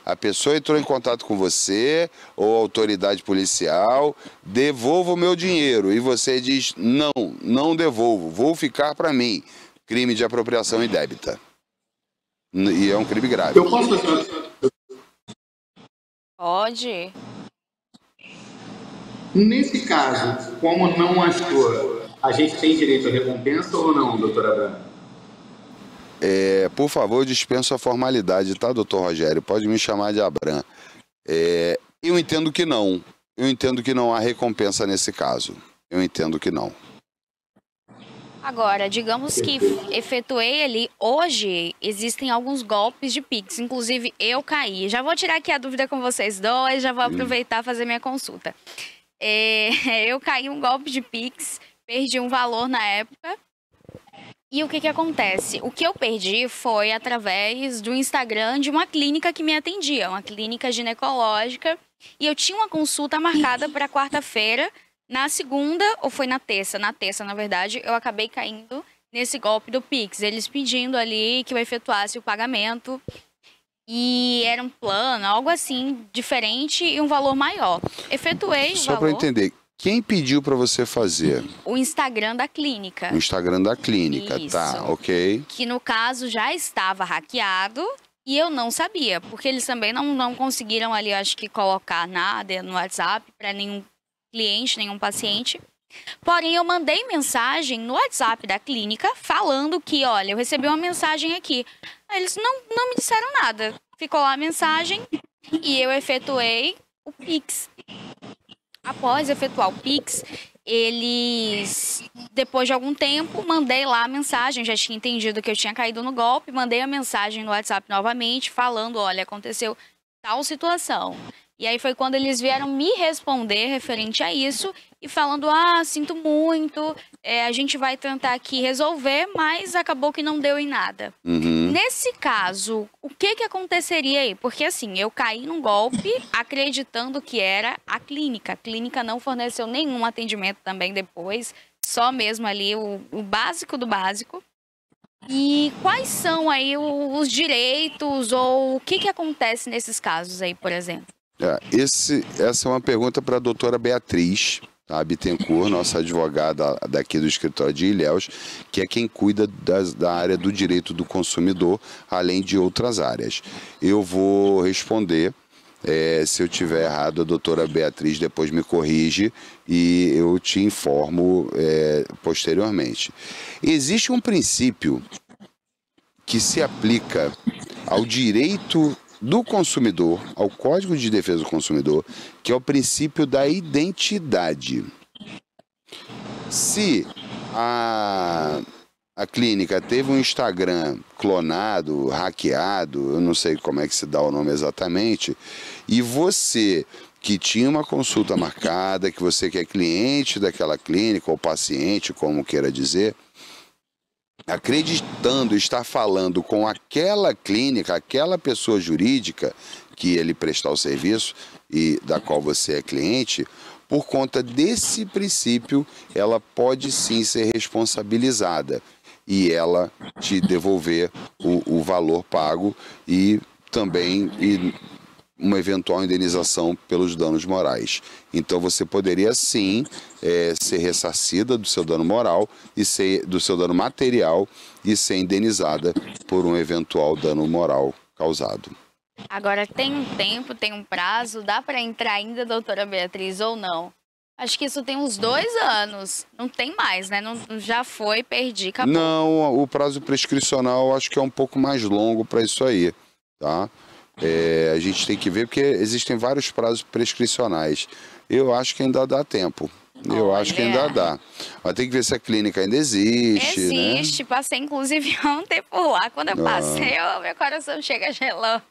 a pessoa entrou em contato com você ou autoridade policial, devolva o meu dinheiro. E você diz, não devolvo, vou ficar para mim. Crime de apropriação indébita. E é um crime grave. Eu posso fazer? Pode. Nesse caso, como não achou, a gente tem direito à recompensa ou não, doutora Abram? Por favor, dispenso a formalidade, tá, doutor Rogério? Pode me chamar de Abram. Eu entendo que não. Eu entendo que não há recompensa nesse caso. Eu entendo que não. Agora, digamos que efetuei ali, hoje existem alguns golpes de Pix, inclusive eu caí. Já vou tirar aqui a dúvida com vocês dois, já vou aproveitar e fazer minha consulta. Eu caí um golpe de Pix, perdi um valor na época. E o que acontece? O que eu perdi foi através do Instagram de uma clínica que me atendia, uma clínica ginecológica. E eu tinha uma consulta marcada para quarta-feira. Na segunda, ou foi na terça? Na terça, na verdade, eu acabei caindo nesse golpe do Pix. Eles pedindo ali que eu efetuasse o pagamento e era um plano, algo assim, diferente e um valor maior. Efetuei o Só valor. para entender, quem pediu para você fazer? O Instagram da clínica. O Instagram da clínica, Isso. tá, ok. Que no caso já estava hackeado e eu não sabia, porque eles também não conseguiram ali, eu acho que, colocar nada no WhatsApp para nenhum cliente, nenhum paciente. Porém, eu mandei mensagem no WhatsApp da clínica falando que, olha, eu recebi uma mensagem aqui. Aí eles não me disseram nada. Ficou lá a mensagem e eu efetuei o Pix. Após efetuar o Pix, eles, depois de algum tempo, mandei lá a mensagem, já tinha entendido que eu tinha caído no golpe, mandei a mensagem no WhatsApp novamente, falando, olha, aconteceu tal situação. E aí foi quando eles vieram me responder referente a isso e falando, sinto muito, a gente vai tentar aqui resolver, mas acabou que não deu em nada. Uhum. Nesse caso, o que aconteceria aí? Porque assim, eu caí num golpe acreditando que era a clínica. A clínica não forneceu nenhum atendimento também depois, só mesmo ali o básico do básico. E quais são aí os direitos ou o que acontece nesses casos aí, por exemplo? Essa é uma pergunta para a doutora Beatriz, tá? Bittencourt, nossa advogada daqui do escritório de Ilhéus, que é quem cuida da área do direito do consumidor, além de outras áreas. Eu vou responder, se eu tiver errado, a doutora Beatriz depois me corrige e eu te informo posteriormente. Existe um princípio que se aplica ao direito do consumidor, ao Código de Defesa do Consumidor, que é o princípio da identidade. Se a clínica teve um Instagram clonado, hackeado, eu não sei como é que se dá o nome exatamente, e você que tinha uma consulta marcada, que você que é cliente daquela clínica, ou paciente, como queira dizer, acreditando estar falando com aquela clínica, aquela pessoa jurídica que ele prestar o serviço e da qual você é cliente, por conta desse princípio, ela pode sim ser responsabilizada e ela te devolver o valor pago e também uma eventual indenização pelos danos morais. Então você poderia sim ser ressarcida do seu dano moral e do seu dano material e ser indenizada por um eventual dano moral causado. Agora tem um tempo, tem um prazo, dá para entrar ainda, doutora Beatriz, ou não? Acho que isso tem uns 2 anos, não tem mais, né? Não, já foi, perdi, acabou. Não, o prazo prescricional acho que é um pouco mais longo para isso aí, tá? A gente tem que ver, porque existem vários prazos prescricionais. Eu acho que ainda dá tempo. Acho que ainda dá. Mas tem que ver se a clínica ainda existe. Existe, né? Passei inclusive ontem por lá. Quando eu passei, meu coração chega gelando.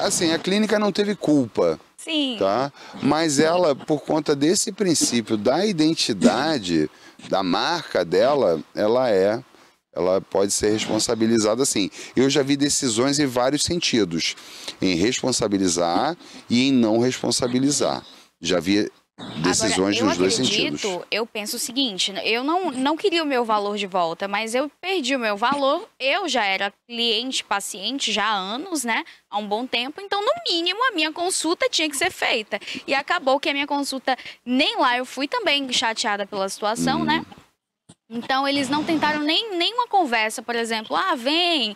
Assim, a clínica não teve culpa. Sim. Tá? Mas ela, por conta desse princípio da identidade, da marca dela, ela pode ser responsabilizada sim. Eu já vi decisões em vários sentidos, em responsabilizar e em não responsabilizar. Já vi decisões nos dois sentidos. Eu penso o seguinte, eu não queria o meu valor de volta, mas eu perdi o meu valor, eu já era cliente, paciente já há anos, né? Há um bom tempo, então no mínimo a minha consulta tinha que ser feita. E acabou que a minha consulta, nem lá eu fui também chateada pela situação, né? Então, eles não tentaram nem uma conversa, por exemplo, vem,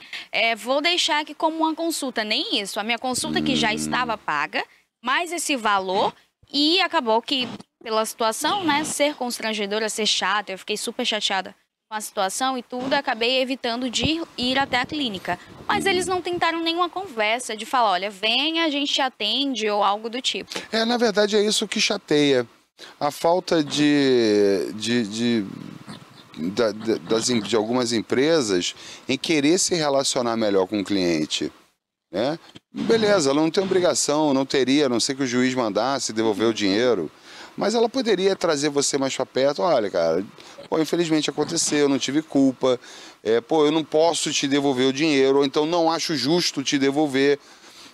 vou deixar aqui como uma consulta, nem isso. A minha consulta que já estava paga, mais esse valor, e acabou que, pela situação, né, ser constrangedora, ser chata, eu fiquei super chateada com a situação e tudo, acabei evitando de ir até a clínica. Mas eles não tentaram nenhuma conversa de falar, olha, vem, a gente te atende, ou algo do tipo. Na verdade, é isso que chateia. A falta de algumas empresas em querer se relacionar melhor com o cliente, né? Beleza, ela não tem obrigação, não teria, a não ser que o juiz mandasse devolver o dinheiro, mas ela poderia trazer você mais para perto. Olha, cara, infelizmente aconteceu, eu não tive culpa, eu não posso te devolver o dinheiro, ou então não acho justo te devolver,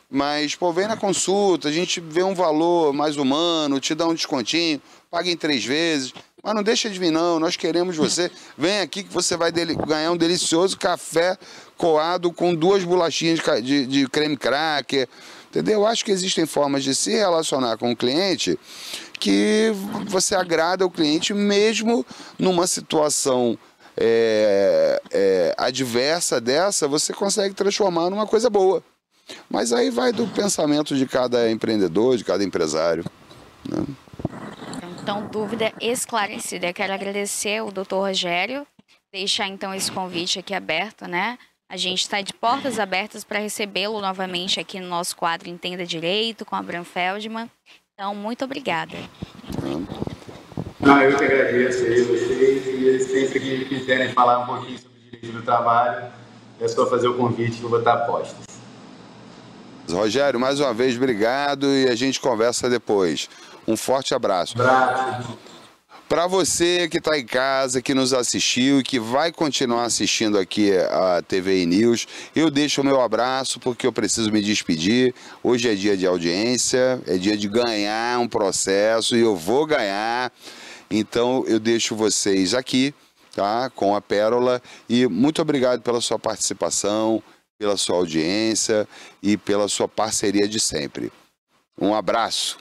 mas, vem na consulta, a gente vê um valor mais humano, te dá um descontinho, paga em 3 vezes, Mas não deixa de vir, não. Nós queremos você. Vem aqui que você vai ganhar um delicioso café coado com 2 bolachinhas de creme cracker. Entendeu? Eu acho que existem formas de se relacionar com o cliente que você agrada o cliente mesmo numa situação adversa dessa, você consegue transformar numa coisa boa. Mas aí vai do pensamento de cada empreendedor, de cada empresário, né? Então, dúvida esclarecida. Eu quero agradecer o Dr. Rogério, deixar então esse convite aqui aberto, né? A gente está de portas abertas para recebê-lo novamente aqui no nosso quadro Entenda Direito, com a Abraham Feldman. Então, muito obrigada. Eu que agradeço aí vocês, e sempre que quiserem falar um pouquinho sobre direito do trabalho, é só fazer o convite que eu vou estar a postos. Rogério, mais uma vez, obrigado, e a gente conversa depois. Um forte abraço. Para você que está em casa, que nos assistiu e que vai continuar assistindo aqui a TVI News, eu deixo o meu abraço porque eu preciso me despedir. Hoje é dia de audiência, é dia de ganhar um processo e eu vou ganhar. Então eu deixo vocês aqui, tá, com a Pérola, e muito obrigado pela sua participação, pela sua audiência e pela sua parceria de sempre. Um abraço.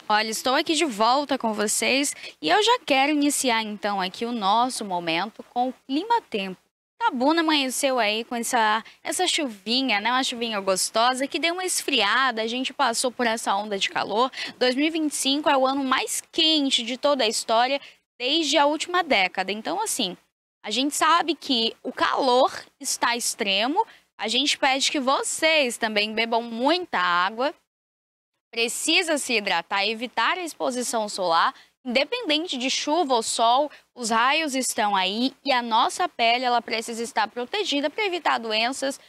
Olha, estou aqui de volta com vocês e eu já quero iniciar então aqui o nosso momento com o clima-tempo. Itabuna amanheceu aí com essa chuvinha, né? Uma chuvinha gostosa que deu uma esfriada, a gente passou por essa onda de calor. 2025 é o ano mais quente de toda a história desde a última década. Então, assim, a gente sabe que o calor está extremo, a gente pede que vocês também bebam muita água. Precisa se hidratar, evitar a exposição solar, independente de chuva ou sol, os raios estão aí e a nossa pele ela precisa estar protegida para evitar doenças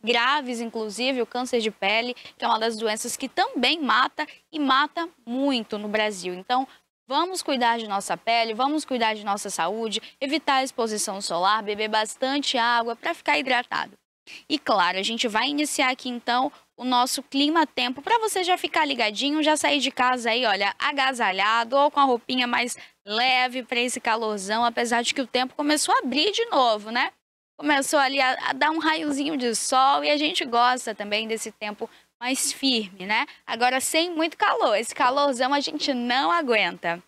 graves, inclusive o câncer de pele, que é uma das doenças que também mata e mata muito no Brasil. Então, vamos cuidar de nossa pele, vamos cuidar de nossa saúde, evitar a exposição solar, beber bastante água para ficar hidratado. E claro, a gente vai iniciar aqui então o nosso clima-tempo para você já ficar ligadinho, já sair de casa aí, olha, agasalhado ou com a roupinha mais leve para esse calorzão, apesar de que o tempo começou a abrir de novo, né? Começou ali a dar um raiozinho de sol e a gente gosta também desse tempo mais firme, né? Agora sem muito calor, esse calorzão a gente não aguenta.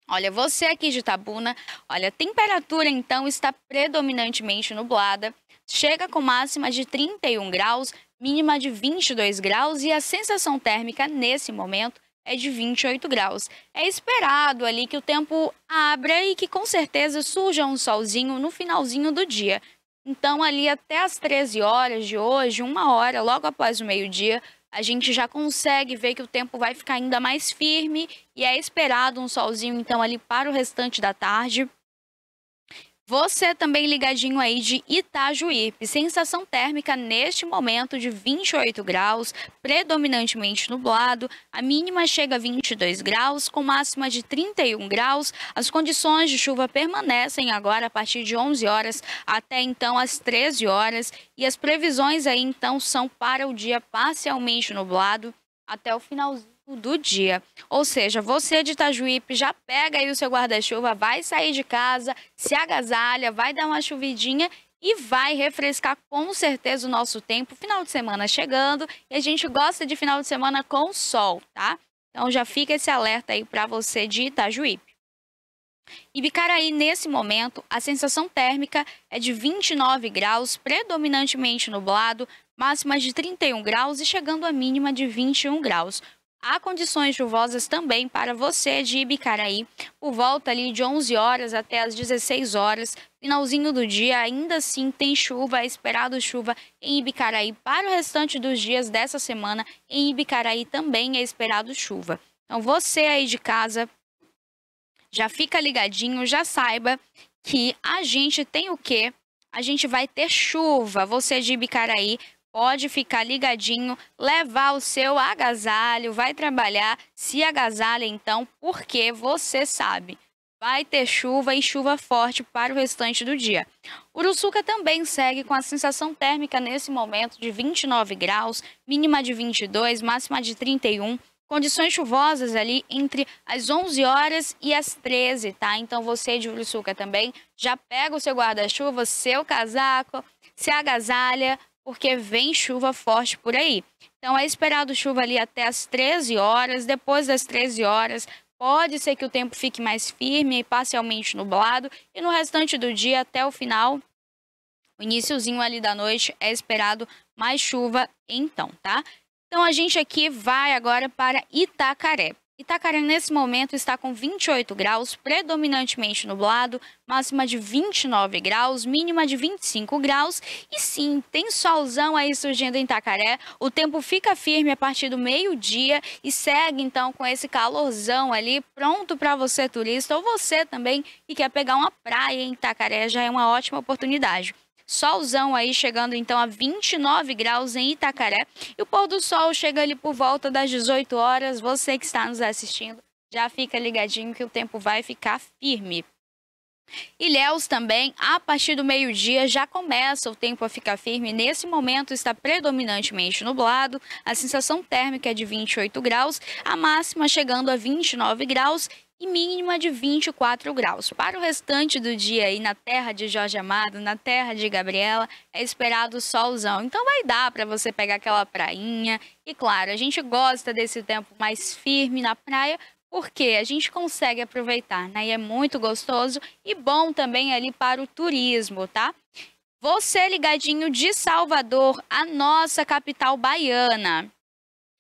Olha, você aqui de Itabuna, olha, a temperatura então está predominantemente nublada, chega com máxima de 31 graus, mínima de 22 graus e a sensação térmica nesse momento é de 28 graus. É esperado ali que o tempo abra e que com certeza surja um solzinho no finalzinho do dia. Então ali até as 13 horas de hoje, 1 hora logo após o meio-dia, a gente já consegue ver que o tempo vai ficar ainda mais firme e é esperado um solzinho então ali para o restante da tarde. Você também ligadinho aí de Itajuípe, sensação térmica neste momento de 28 graus, predominantemente nublado, a mínima chega a 22 graus, com máxima de 31 graus, as condições de chuva permanecem agora a partir de 11 horas até então às 13 horas, e as previsões aí então são para o dia parcialmente nublado até o finalzinho do dia. Ou seja, você de Itajuípe já pega aí o seu guarda-chuva, vai sair de casa, se agasalha, vai dar uma chuvidinha e vai refrescar com certeza o nosso tempo. Final de semana chegando e a gente gosta de final de semana com sol, tá? Então já fica esse alerta aí para você de Itajuípe. Ibicaraí, nesse momento, a sensação térmica é de 29 graus, predominantemente nublado, máxima de 31 graus e chegando a mínima de 21 graus. Há condições chuvosas também para você de Ibicaraí, por volta ali de 11 horas até as 16 horas, finalzinho do dia, ainda assim tem chuva, é esperado chuva em Ibicaraí. Para o restante dos dias dessa semana, em Ibicaraí também é esperado chuva. Então você aí de casa, já fica ligadinho, já saiba que a gente tem o quê? A gente vai ter chuva, você de Ibicaraí, pode ficar ligadinho, levar o seu agasalho, vai trabalhar, se agasalha então, porque você sabe, vai ter chuva e chuva forte para o restante do dia. Uruçuca também segue com a sensação térmica nesse momento de 29 graus, mínima de 22, máxima de 31. Condições chuvosas ali entre as 11 horas e as 13, tá? Então você de Uruçuca também já pega o seu guarda-chuva, seu casaco, se agasalha, porque vem chuva forte por aí. Então é esperado chuva ali até as 13 horas, depois das 13 horas pode ser que o tempo fique mais firme e parcialmente nublado e no restante do dia até o final, o iniciozinho ali da noite é esperado mais chuva então, tá? Então, a gente aqui vai agora para Itacaré. Itacaré, nesse momento, está com 28 graus, predominantemente nublado, máxima de 29 graus, mínima de 25 graus. E sim, tem solzão aí surgindo em Itacaré. O tempo fica firme a partir do meio-dia e segue, então, com esse calorzão ali, pronto para você, turista, ou você também que quer pegar uma praia em Itacaré, já é uma ótima oportunidade. Solzão aí chegando então a 29 graus em Itacaré. E o pôr do sol chega ali por volta das 18 horas. Você que está nos assistindo, já fica ligadinho que o tempo vai ficar firme. Ilhéus também, a partir do meio-dia já começa o tempo a ficar firme. Nesse momento está predominantemente nublado. A sensação térmica é de 28 graus, a máxima chegando a 29 graus. E mínima de 24 graus. Para o restante do dia aí na terra de Jorge Amado, na terra de Gabriela, é esperado solzão. Então vai dar para você pegar aquela prainha. E claro, a gente gosta desse tempo mais firme na praia, porque a gente consegue aproveitar, né? E é muito gostoso e bom também ali para o turismo, tá? Você ligadinho de Salvador, a nossa capital baiana.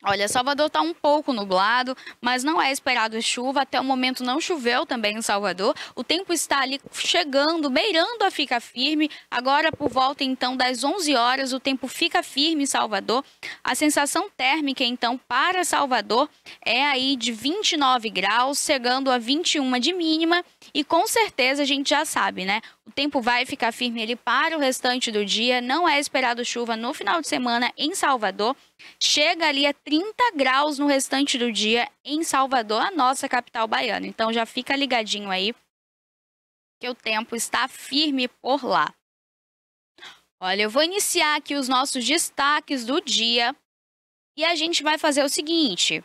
Olha, Salvador está um pouco nublado, mas não é esperado chuva. Até o momento não choveu também em Salvador. O tempo está ali chegando, beirando a ficar firme. Agora, por volta então das 11 horas, o tempo fica firme em Salvador. A sensação térmica então para Salvador é aí de 29 graus, chegando a 21 de mínima. E com certeza a gente já sabe, né? O tempo vai ficar firme ali para o restante do dia. Não é esperado chuva no final de semana em Salvador. Chega ali a 30 graus no restante do dia em Salvador, a nossa capital baiana. Então já fica ligadinho aí que o tempo está firme por lá. Olha, eu vou iniciar aqui os nossos destaques do dia e a gente vai fazer o seguinte.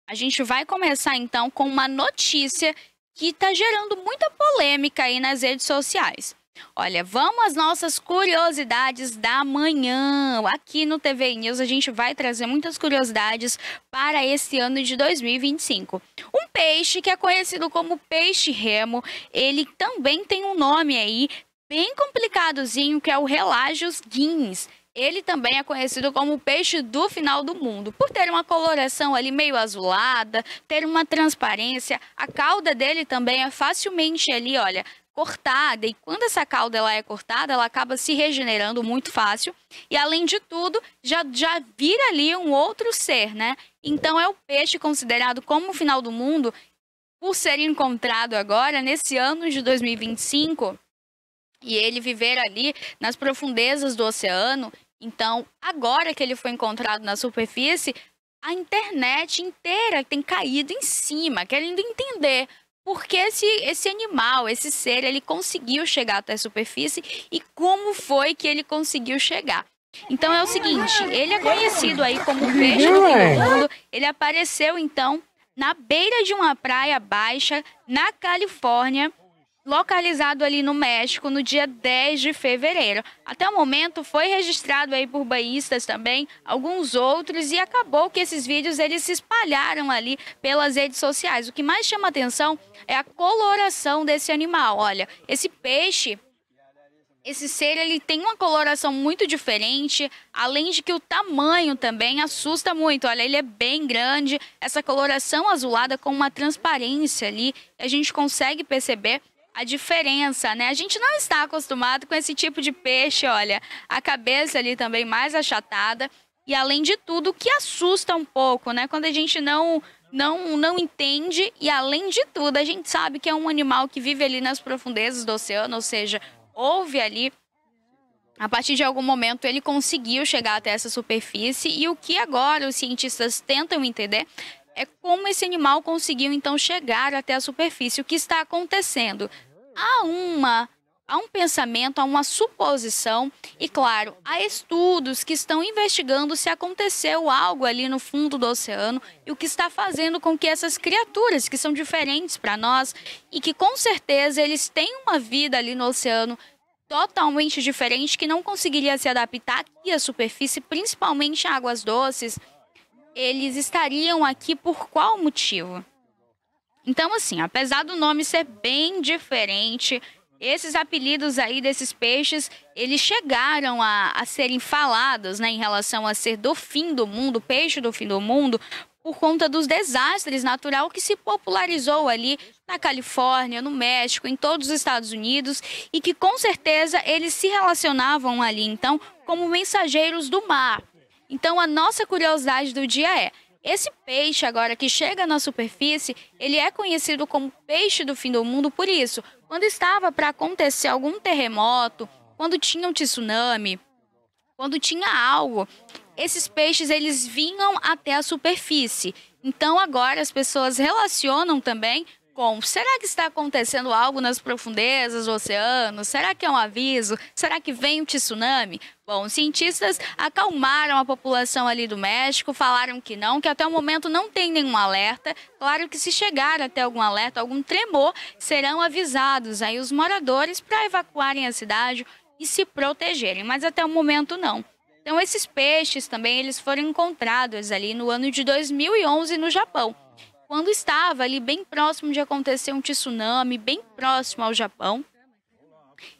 A gente vai começar então com uma notícia que está gerando muita polêmica aí nas redes sociais. Olha, vamos às nossas curiosidades da manhã. Aqui no TV News a gente vai trazer muitas curiosidades para esse ano de 2025. Um peixe que é conhecido como peixe-remo, ele também tem um nome aí bem complicadozinho, que é o Relágios guins. Ele também é conhecido como o peixe do final do mundo, por ter uma coloração ali meio azulada, ter uma transparência. A cauda dele também é facilmente ali, olha, cortada, e quando essa cauda ela é cortada, ela acaba se regenerando muito fácil e, além de tudo, já vira ali um outro ser, né? Então é o peixe considerado como o final do mundo por ser encontrado agora nesse ano de 2025 e ele viver ali nas profundezas do oceano. Então, agora que ele foi encontrado na superfície, a internet inteira tem caído em cima, querendo entender por que esse animal, esse ser, ele conseguiu chegar até a superfície e como foi que ele conseguiu chegar. Então é o seguinte, ele é conhecido aí como o peixe do fim do mundo. Ele apareceu então na beira de uma praia baixa na Califórnia, localizado ali no México, no dia 10 de fevereiro. Até o momento foi registrado aí por banhistas também, alguns outros, e acabou que esses vídeos eles se espalharam ali pelas redes sociais. O que mais chama atenção é a coloração desse animal. Olha, esse peixe, esse ser, ele tem uma coloração muito diferente, além de que o tamanho também assusta muito. Olha, ele é bem grande, essa coloração azulada com uma transparência ali, a gente consegue perceber a diferença, né? A gente não está acostumado com esse tipo de peixe, olha, a cabeça ali também mais achatada e, além de tudo, que assusta um pouco, né? Quando a gente não entende e, além de tudo, a gente sabe que é um animal que vive ali nas profundezas do oceano, ou seja, houve ali A partir de algum momento ele conseguiu chegar até essa superfície e o que agora os cientistas tentam entender é como esse animal conseguiu então chegar até a superfície. O que está acontecendo? Há um pensamento, há uma suposição e, claro, há estudos que estão investigando se aconteceu algo ali no fundo do oceano e o que está fazendo com que essas criaturas que são diferentes para nós e que com certeza eles têm uma vida ali no oceano totalmente diferente, que não conseguiria se adaptar aqui à superfície, principalmente em águas doces, eles estariam aqui por qual motivo? Então, assim, apesar do nome ser bem diferente, esses apelidos aí desses peixes, eles chegaram a serem falados, né, em relação a ser do fim do mundo, peixe do fim do mundo, por conta dos desastres naturais que se popularizou ali na Califórnia, no México, em todos os Estados Unidos, e que com certeza eles se relacionavam ali, então, como mensageiros do mar. Então, a nossa curiosidade do dia é, esse peixe agora que chega na superfície, ele é conhecido como peixe do fim do mundo por isso. Quando estava para acontecer algum terremoto, quando tinha um tsunami, quando tinha algo, esses peixes eles vinham até a superfície. Então agora as pessoas relacionam também com, será que está acontecendo algo nas profundezas do oceano? Será que é um aviso? Será que vem um tsunami? Bom, os cientistas acalmaram a população ali do México, falaram que não, que até o momento não tem nenhum alerta. Claro que se chegar até algum alerta, algum tremor, serão avisados aí os moradores para evacuarem a cidade e se protegerem, mas até o momento não. Então esses peixes também eles foram encontrados ali no ano de 2011 no Japão, quando estava ali bem próximo de acontecer um tsunami, bem próximo ao Japão.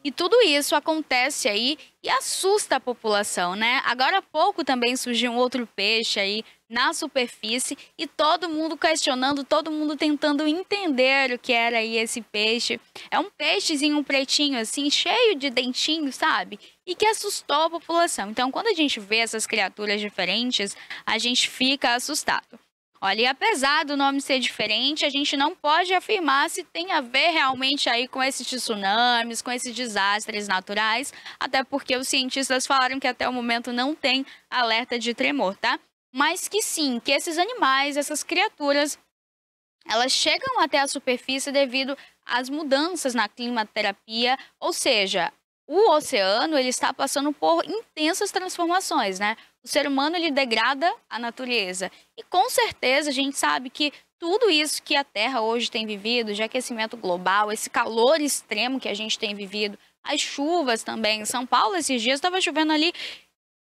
E tudo isso acontece aí e assusta a população, né? Agora há pouco também surgiu um outro peixe aí na superfície e todo mundo questionando, todo mundo tentando entender o que era aí esse peixe. É um peixezinho pretinho assim, cheio de dentinhos, sabe? E que assustou a população. Então, quando a gente vê essas criaturas diferentes, a gente fica assustado. Olha, e apesar do nome ser diferente, a gente não pode afirmar se tem a ver realmente aí com esses tsunamis, com esses desastres naturais, até porque os cientistas falaram que até o momento não tem alerta de tremor, tá? Mas que sim, que esses animais, essas criaturas, elas chegam até a superfície devido às mudanças na climaterapia, ou seja, o oceano ele está passando por intensas transformações, né? O ser humano ele degrada a natureza e com certeza a gente sabe que tudo isso que a Terra hoje tem vivido, de aquecimento global, esse calor extremo que a gente tem vivido, as chuvas também. Em São Paulo esses dias estava chovendo ali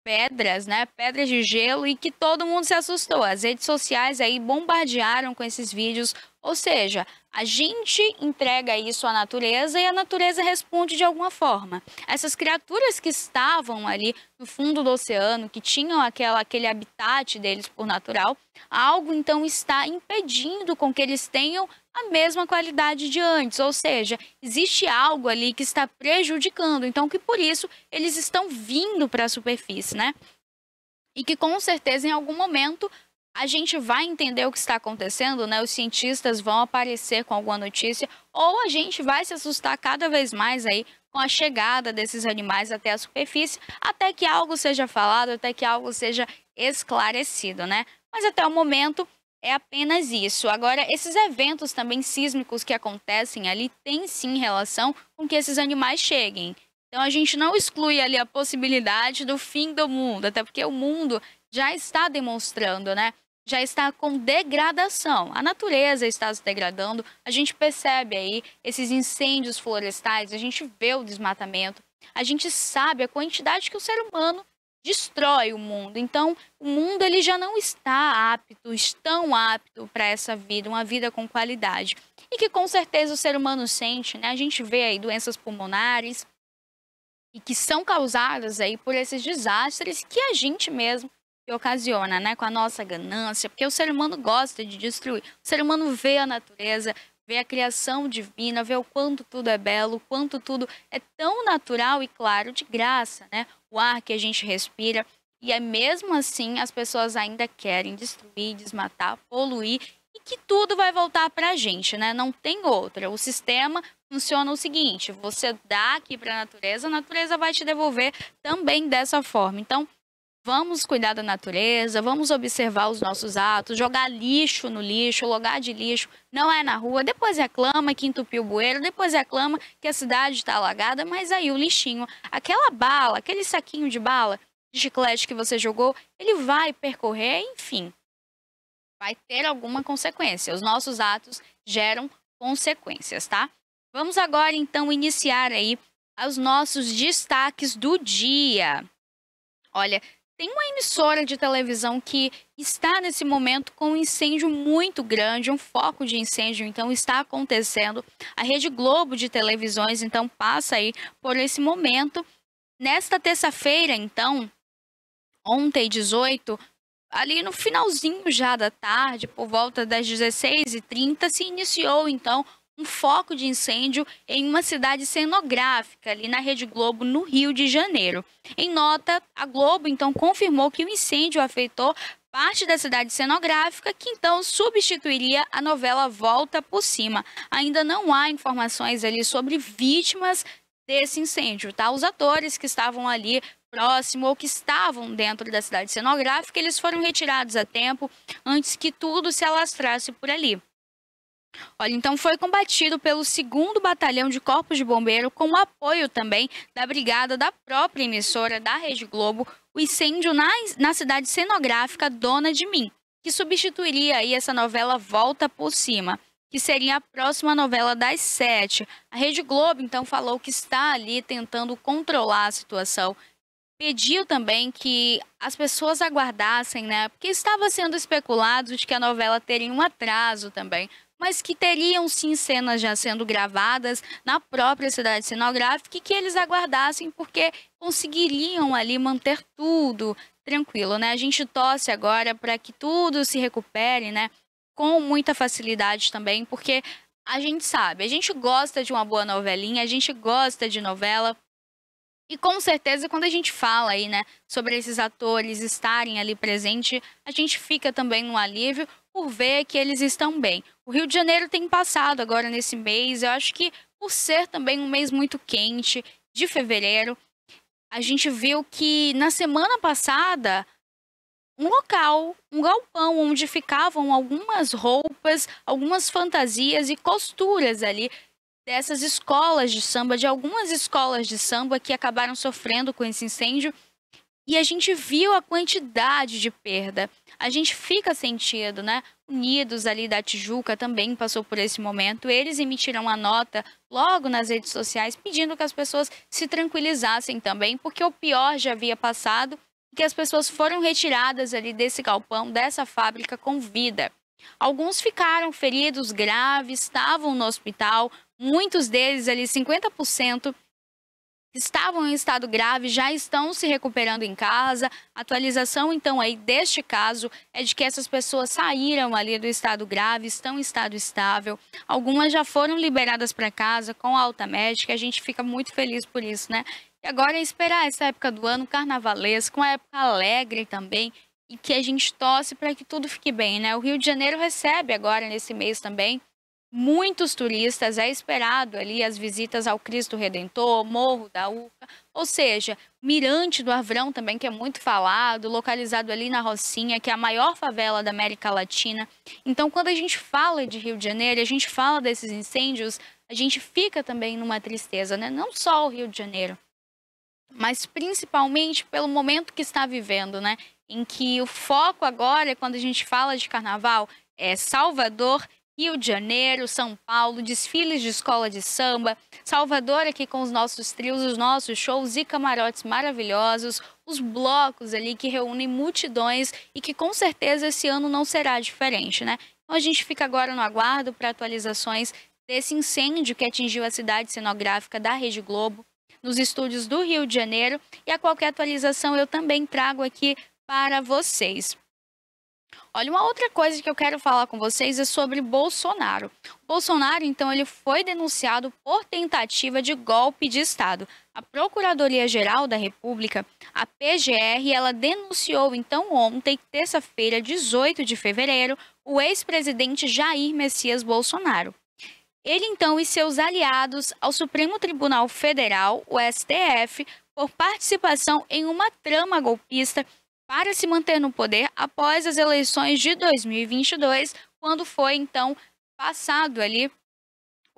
pedras, né? Pedras de gelo e que todo mundo se assustou. As redes sociais aí bombardearam com esses vídeos. Ou seja, a gente entrega isso à natureza e a natureza responde de alguma forma. Essas criaturas que estavam ali no fundo do oceano, que tinham aquele habitat deles por natural, algo então está impedindo com que eles tenham a mesma qualidade de antes. Ou seja, existe algo ali que está prejudicando. Então, que por isso eles estão vindo para a superfície, né? E que com certeza em algum momento a gente vai entender o que está acontecendo, né? Os cientistas vão aparecer com alguma notícia ou a gente vai se assustar cada vez mais aí com a chegada desses animais até a superfície, até que algo seja falado, até que algo seja esclarecido, né? Mas até o momento é apenas isso. Agora, esses eventos também sísmicos que acontecem ali têm sim relação com que esses animais cheguem. Então a gente não exclui ali a possibilidade do fim do mundo, até porque o mundo já está demonstrando, né? Já está com degradação. A natureza está se degradando. A gente percebe aí esses incêndios florestais, a gente vê o desmatamento. A gente sabe a quantidade que o ser humano destrói o mundo. Então, o mundo ele já não está tão apto para essa vida, uma vida com qualidade. E que com certeza o ser humano sente, né? A gente vê aí doenças pulmonares e que são causadas aí por esses desastres que a gente mesmo ocasiona, né, com a nossa ganância, porque o ser humano gosta de destruir. O ser humano vê a natureza, vê a criação divina, vê o quanto tudo é belo, o quanto tudo é tão natural e, claro, de graça, né? O ar que a gente respira. E é mesmo assim as pessoas ainda querem destruir, desmatar, poluir e que tudo vai voltar para a gente, né? Não tem outra. O sistema funciona o seguinte: você dá aqui para a natureza vai te devolver também dessa forma. Então, vamos cuidar da natureza, vamos observar os nossos atos, jogar lixo no lixo, lugar de lixo não é na rua, depois reclama que entupiu o bueiro, depois reclama que a cidade está alagada, mas aí o lixinho, aquela bala, aquele saquinho de bala, de chiclete que você jogou, ele vai percorrer, enfim, vai ter alguma consequência. Os nossos atos geram consequências, tá? Vamos agora, então, iniciar aí os nossos destaques do dia. Olha, tem uma emissora de televisão que está nesse momento com um incêndio muito grande, um foco de incêndio, então, está acontecendo. A Rede Globo de televisões, então, passa aí por esse momento. Nesta terça-feira, então, ontem, 18, ali no finalzinho já da tarde, por volta das 16h30, se iniciou, então, um foco de incêndio em uma cidade cenográfica, ali na Rede Globo, no Rio de Janeiro. Em nota, a Globo, então, confirmou que o incêndio afetou parte da cidade cenográfica, que, então, substituiria a novela Volta por Cima. Ainda não há informações ali sobre vítimas desse incêndio, tá? Os atores que estavam ali próximo ou que estavam dentro da cidade cenográfica, eles foram retirados a tempo antes que tudo se alastrasse por ali. Olha, então foi combatido pelo 2º Batalhão de Corpos de Bombeiro, com o apoio também da brigada da própria emissora da Rede Globo, o incêndio na cidade cenográfica Dona de Mim, que substituiria aí essa novela Volta por Cima, que seria a próxima novela das 7. A Rede Globo, então, falou que está ali tentando controlar a situação. Pediu também que as pessoas aguardassem, né? Porque estava sendo especulado de que a novela teria um atraso também, mas que teriam sim cenas já sendo gravadas na própria cidade cenográfica e que eles aguardassem porque conseguiriam ali manter tudo tranquilo, né? A gente torce agora para que tudo se recupere, né? Com muita facilidade também, porque a gente sabe, a gente gosta de uma boa novelinha, a gente gosta de novela. E com certeza, quando a gente fala aí, né, sobre esses atores estarem ali presentes, a gente fica também num alívio por ver que eles estão bem. O Rio de Janeiro tem passado agora nesse mês, eu acho que por ser também um mês muito quente, de fevereiro, a gente viu que na semana passada, um local, um galpão onde ficavam algumas roupas, algumas fantasias e costuras ali, dessas escolas de samba, de algumas escolas de samba que acabaram sofrendo com esse incêndio, e a gente viu a quantidade de perda. A gente fica sentido, né? Unidos ali da Tijuca também passou por esse momento. Eles emitiram uma nota logo nas redes sociais pedindo que as pessoas se tranquilizassem também, porque o pior já havia passado, que as pessoas foram retiradas ali desse galpão, dessa fábrica com vida. Alguns ficaram feridos graves, estavam no hospital. Muitos deles, ali 50%, estavam em estado grave, já estão se recuperando em casa. A atualização, então, aí deste caso é de que essas pessoas saíram ali do estado grave, estão em estado estável. Algumas já foram liberadas para casa com alta médica. A gente fica muito feliz por isso, né? E agora é esperar essa época do ano carnavalesca, uma época alegre também, e que a gente torce para que tudo fique bem, né? O Rio de Janeiro recebe agora, nesse mês também, muitos turistas. É esperado ali as visitas ao Cristo Redentor, Morro da Urca, ou seja, Mirante do Arvrão também, que é muito falado, localizado ali na Rocinha, que é a maior favela da América Latina. Então, quando a gente fala de Rio de Janeiro, a gente fala desses incêndios, a gente fica também numa tristeza, né? Não só o Rio de Janeiro, mas principalmente pelo momento que está vivendo, né? Em que o foco agora, quando a gente fala de carnaval, é Salvador, Rio de Janeiro, São Paulo, desfiles de escola de samba, Salvador aqui com os nossos trios, os nossos shows e camarotes maravilhosos, os blocos ali que reúnem multidões e que com certeza esse ano não será diferente, né? Então a gente fica agora no aguardo para atualizações desse incêndio que atingiu a cidade cenográfica da Rede Globo, nos estúdios do Rio de Janeiro, e a qualquer atualização eu também trago aqui para vocês. Olha, uma outra coisa que eu quero falar com vocês é sobre Bolsonaro. O Bolsonaro, então, ele foi denunciado por tentativa de golpe de Estado. A Procuradoria-Geral da República, a PGR, ela denunciou, então, ontem, terça-feira, 18 de fevereiro, o ex-presidente Jair Messias Bolsonaro. ele então e seus aliados ao Supremo Tribunal Federal, o STF, por participação em uma trama golpista para se manter no poder após as eleições de 2022, quando foi então passado ali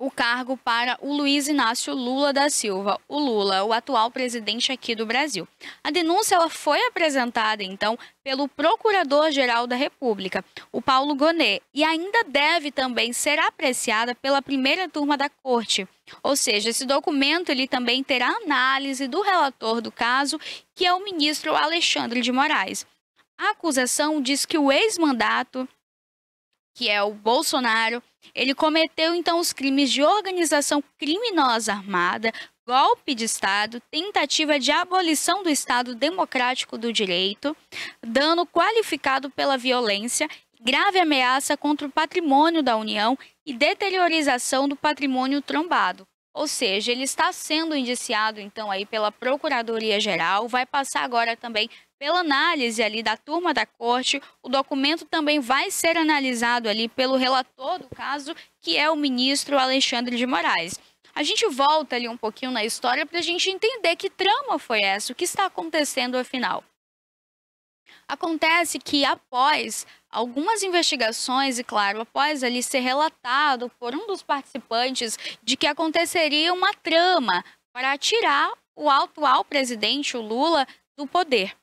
o cargo para o Luiz Inácio Lula da Silva, o Lula, o atual presidente aqui do Brasil. A denúncia ela foi apresentada, então, pelo Procurador-Geral da República, o Paulo Gonet, e ainda deve também ser apreciada pela primeira turma da Corte. Ou seja, esse documento ele também terá análise do relator do caso, que é o ministro Alexandre de Moraes. A acusação diz que o ex-mandato, que é o Bolsonaro, ele cometeu então os crimes de organização criminosa armada, golpe de Estado, tentativa de abolição do Estado democrático do direito, dano qualificado pela violência, grave ameaça contra o patrimônio da União e deteriorização do patrimônio trombado. Ou seja, ele está sendo indiciado então aí pela Procuradoria-Geral, vai passar agora também pela análise ali da turma da Corte. O documento também vai ser analisado ali pelo relator do caso, que é o ministro Alexandre de Moraes. A gente volta ali um pouquinho na história para a gente entender que trama foi essa, o que está acontecendo afinal. Acontece que após algumas investigações e, claro, após ali ser relatado por um dos participantes de que aconteceria uma trama para tirar o atual presidente, o Lula, do poder.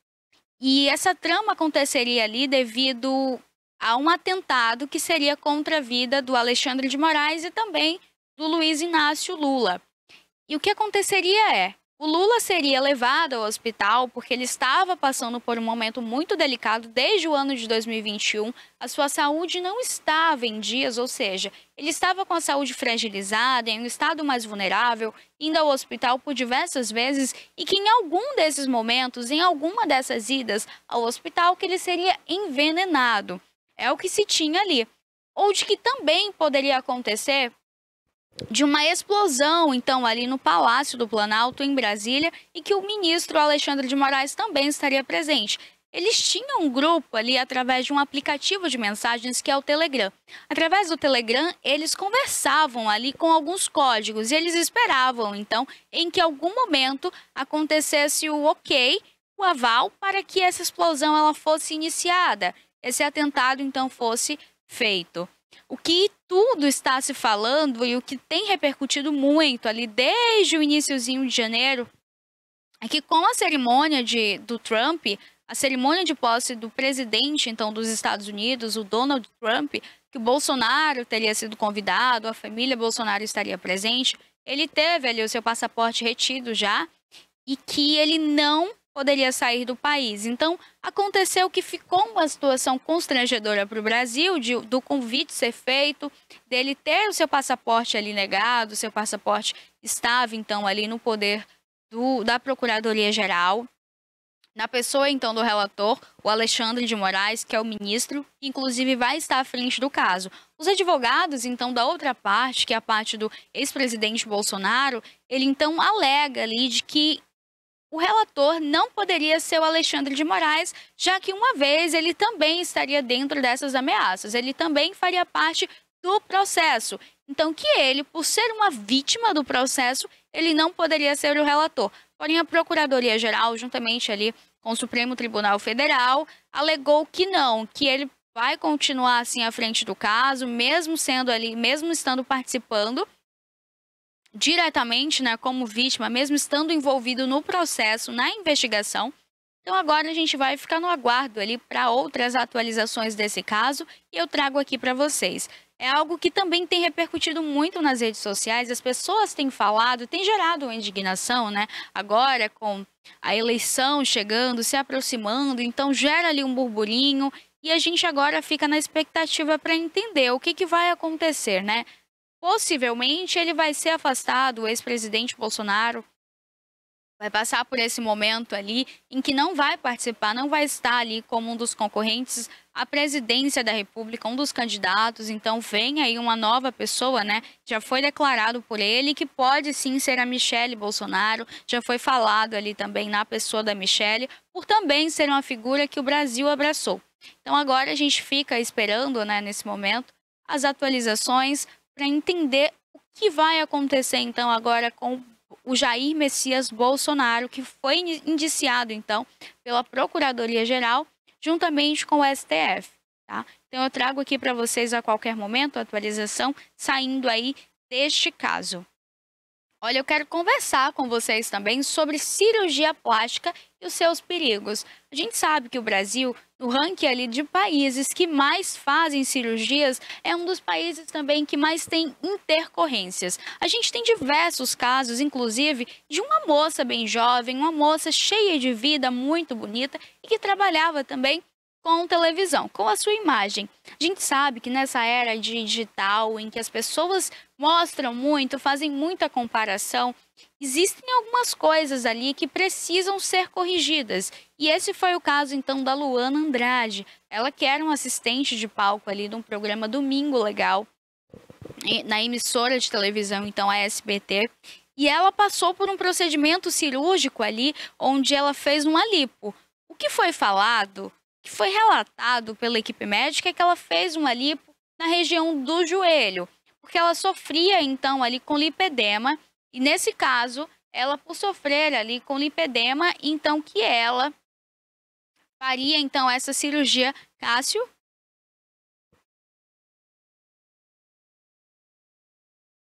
E essa trama aconteceria ali devido a um atentado que seria contra a vida do Alexandre de Moraes e também do Luiz Inácio Lula. E o que aconteceria é, o Lula seria levado ao hospital porque ele estava passando por um momento muito delicado desde o ano de 2021. A sua saúde não estava em dias, ou seja, ele estava com a saúde fragilizada, em um estado mais vulnerável, indo ao hospital por diversas vezes e que em algum desses momentos, em alguma dessas idas ao hospital, que ele seria envenenado. É o que se tinha ali. Ou de que também poderia acontecer de uma explosão, então, ali no Palácio do Planalto, em Brasília, e que o ministro Alexandre de Moraes também estaria presente. Eles tinham um grupo ali através de um aplicativo de mensagens que é o Telegram. Através do Telegram, eles conversavam ali com alguns códigos e eles esperavam, então, em que algum momento acontecesse o ok, o aval, para que essa explosão ela fosse iniciada, esse atentado, então, fosse feito. O que tudo está se falando e o que tem repercutido muito ali desde o iniciozinho de janeiro é que com a cerimônia do Trump, a cerimônia de posse do presidente então dos Estados Unidos, o Donald Trump, que o Bolsonaro teria sido convidado, a família Bolsonaro estaria presente, ele teve ali o seu passaporte retido já e que ele não poderia sair do país. Então, aconteceu que ficou uma situação constrangedora para o Brasil, do convite ser feito, dele ter o seu passaporte ali negado, o seu passaporte estava, então, ali no poder da Procuradoria-Geral, na pessoa, então, do relator, o Alexandre de Moraes, que é o ministro, que, inclusive, vai estar à frente do caso. Os advogados, então, da outra parte, que é a parte do ex-presidente Bolsonaro, ele, então, alega ali de que o relator não poderia ser o Alexandre de Moraes, já que uma vez ele também estaria dentro dessas ameaças, ele também faria parte do processo. Então que ele, por ser uma vítima do processo, ele não poderia ser o relator. Porém, a Procuradoria-Geral, juntamente ali com o Supremo Tribunal Federal, alegou que não, que ele vai continuar assim à frente do caso, mesmo sendo ali, mesmo estando participando diretamente, né, como vítima, mesmo estando envolvido no processo, na investigação. Então agora a gente vai ficar no aguardo ali para outras atualizações desse caso e eu trago aqui para vocês. É algo que também tem repercutido muito nas redes sociais, as pessoas têm falado, tem gerado uma indignação, né? Agora com a eleição chegando, se aproximando, então gera ali um burburinho e a gente agora fica na expectativa para entender o que vai acontecer, né? Possivelmente ele vai ser afastado, o ex-presidente Bolsonaro vai passar por esse momento ali em que não vai participar, não vai estar ali como um dos concorrentes à presidência da República, um dos candidatos. Então vem aí uma nova pessoa, né? Já foi declarado por ele que pode sim ser a Michelle Bolsonaro. Já foi falado ali também na pessoa da Michelle, por também ser uma figura que o Brasil abraçou. Então agora a gente fica esperando, né, nesse momento, as atualizações para entender o que vai acontecer então agora com o Jair Messias Bolsonaro, que foi indiciado então pela Procuradoria-Geral juntamente com o STF, tá? Então eu trago aqui para vocês a qualquer momento a atualização saindo aí deste caso. Olha, eu quero conversar com vocês também sobre cirurgia plástica e os seus perigos. A gente sabe que o Brasil, no ranking ali de países que mais fazem cirurgias, é um dos países também que mais tem intercorrências. A gente tem diversos casos, inclusive, de uma moça bem jovem, uma moça cheia de vida, muito bonita, e que trabalhava também com televisão, com a sua imagem. A gente sabe que nessa era digital, em que as pessoas mostram muito, fazem muita comparação, existem algumas coisas ali que precisam ser corrigidas. E esse foi o caso, então, da Luana Andrade. Ela que era uma assistente de palco ali de um programa Domingo Legal, na emissora de televisão, então, a SBT. E ela passou por um procedimento cirúrgico ali, onde ela fez uma lipo. O que foi falado, que foi relatado pela equipe médica, é que ela fez uma lipo na região do joelho, porque ela sofria então ali com lipedema, e nesse caso, ela por sofrer ali com lipedema, então que ela faria então essa cirurgia. Cássio?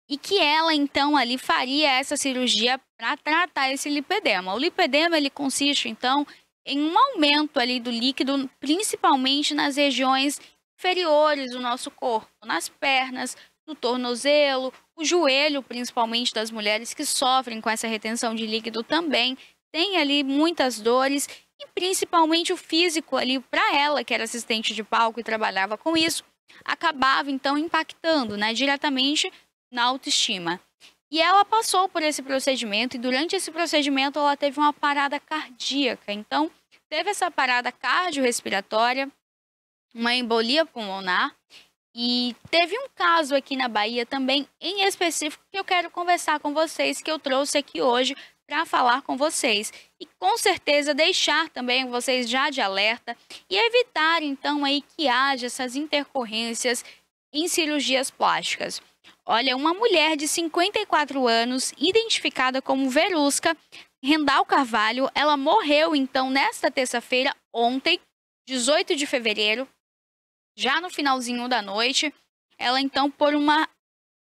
E que ela então ali faria essa cirurgia para tratar esse lipedema. O lipedema ele consiste então em um aumento ali do líquido, principalmente nas regiões inferiores do nosso corpo, nas pernas, no tornozelo, o joelho, principalmente das mulheres que sofrem com essa retenção de líquido também, tem ali muitas dores e principalmente o físico ali para ela, que era assistente de palco e trabalhava com isso, acabava então impactando, né, diretamente na autoestima. E ela passou por esse procedimento e durante esse procedimento ela teve uma parada cardíaca. Então, teve essa parada cardiorrespiratória, uma embolia pulmonar e teve um caso aqui na Bahia também, em específico, que eu quero conversar com vocês, que eu trouxe aqui hoje para falar com vocês. E com certeza deixar também vocês já de alerta e evitar então aí que haja essas intercorrências em cirurgias plásticas. Olha, uma mulher de 54 anos, identificada como Verusca Rendal Carvalho, ela morreu então nesta terça-feira, ontem, 18 de fevereiro, já no finalzinho da noite. Ela então por uma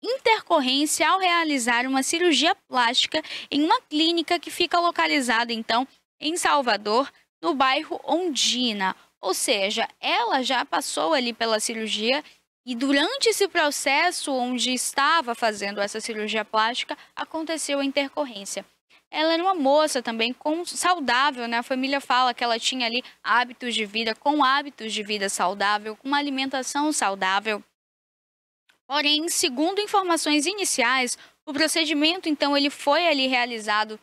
intercorrência ao realizar uma cirurgia plástica em uma clínica que fica localizada então em Salvador, no bairro Ondina. Ou seja, ela já passou ali pela cirurgia e durante esse processo onde estava fazendo essa cirurgia plástica, aconteceu a intercorrência. Ela era uma moça também saudável, né? A família fala que ela tinha ali hábitos de vida, com hábitos de vida saudável, com uma alimentação saudável. Porém, segundo informações iniciais, o procedimento, então, ele foi ali realizado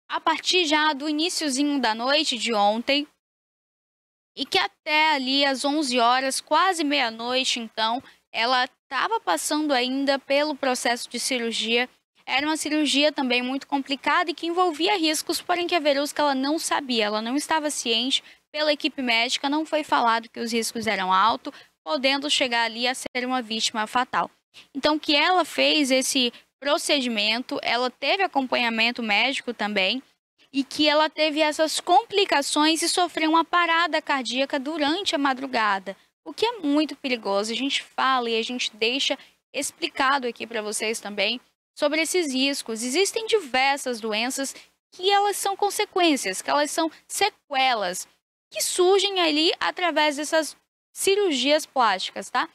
a partir já do iniciozinho da noite de ontem, e que até ali às 11 horas, quase meia-noite, então, ela estava passando ainda pelo processo de cirurgia. Era uma cirurgia também muito complicada e que envolvia riscos, porém que a Verusca ela não sabia, ela não estava ciente. Pela equipe médica não foi falado que os riscos eram altos, podendo chegar ali a ser uma vítima fatal. Então, que ela fez esse procedimento, ela teve acompanhamento médico também, e que ela teve essas complicações e sofreu uma parada cardíaca durante a madrugada, o que é muito perigoso. A gente fala e a gente deixa explicado aqui para vocês também sobre esses riscos. Existem diversas doenças que elas são consequências, que elas são sequelas, que surgem ali através dessas cirurgias plásticas, tá?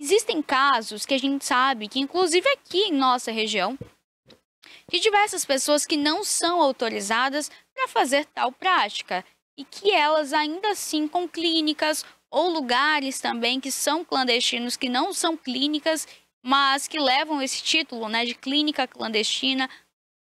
Existem casos que a gente sabe que, inclusive aqui em nossa região, de diversas pessoas que não são autorizadas para fazer tal prática e que elas ainda assim com clínicas ou lugares também que são clandestinos, que não são clínicas, mas que levam esse título, né, de clínica clandestina,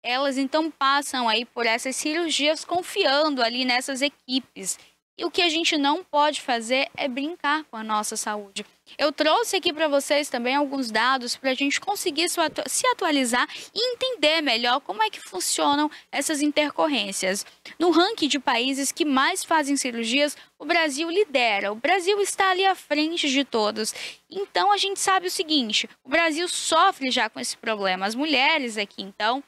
elas então passam aí por essas cirurgias confiando ali nessas equipes E o que a gente não pode fazer é brincar com a nossa saúde. Eu trouxe aqui para vocês também alguns dados para a gente conseguir se atualizar e entender melhor como é que funcionam essas intercorrências. No ranking de países que mais fazem cirurgias, o Brasil lidera. O Brasil está ali à frente de todos. Então a gente sabe o seguinte, o Brasil sofre já com esse problema. As mulheres aqui, então,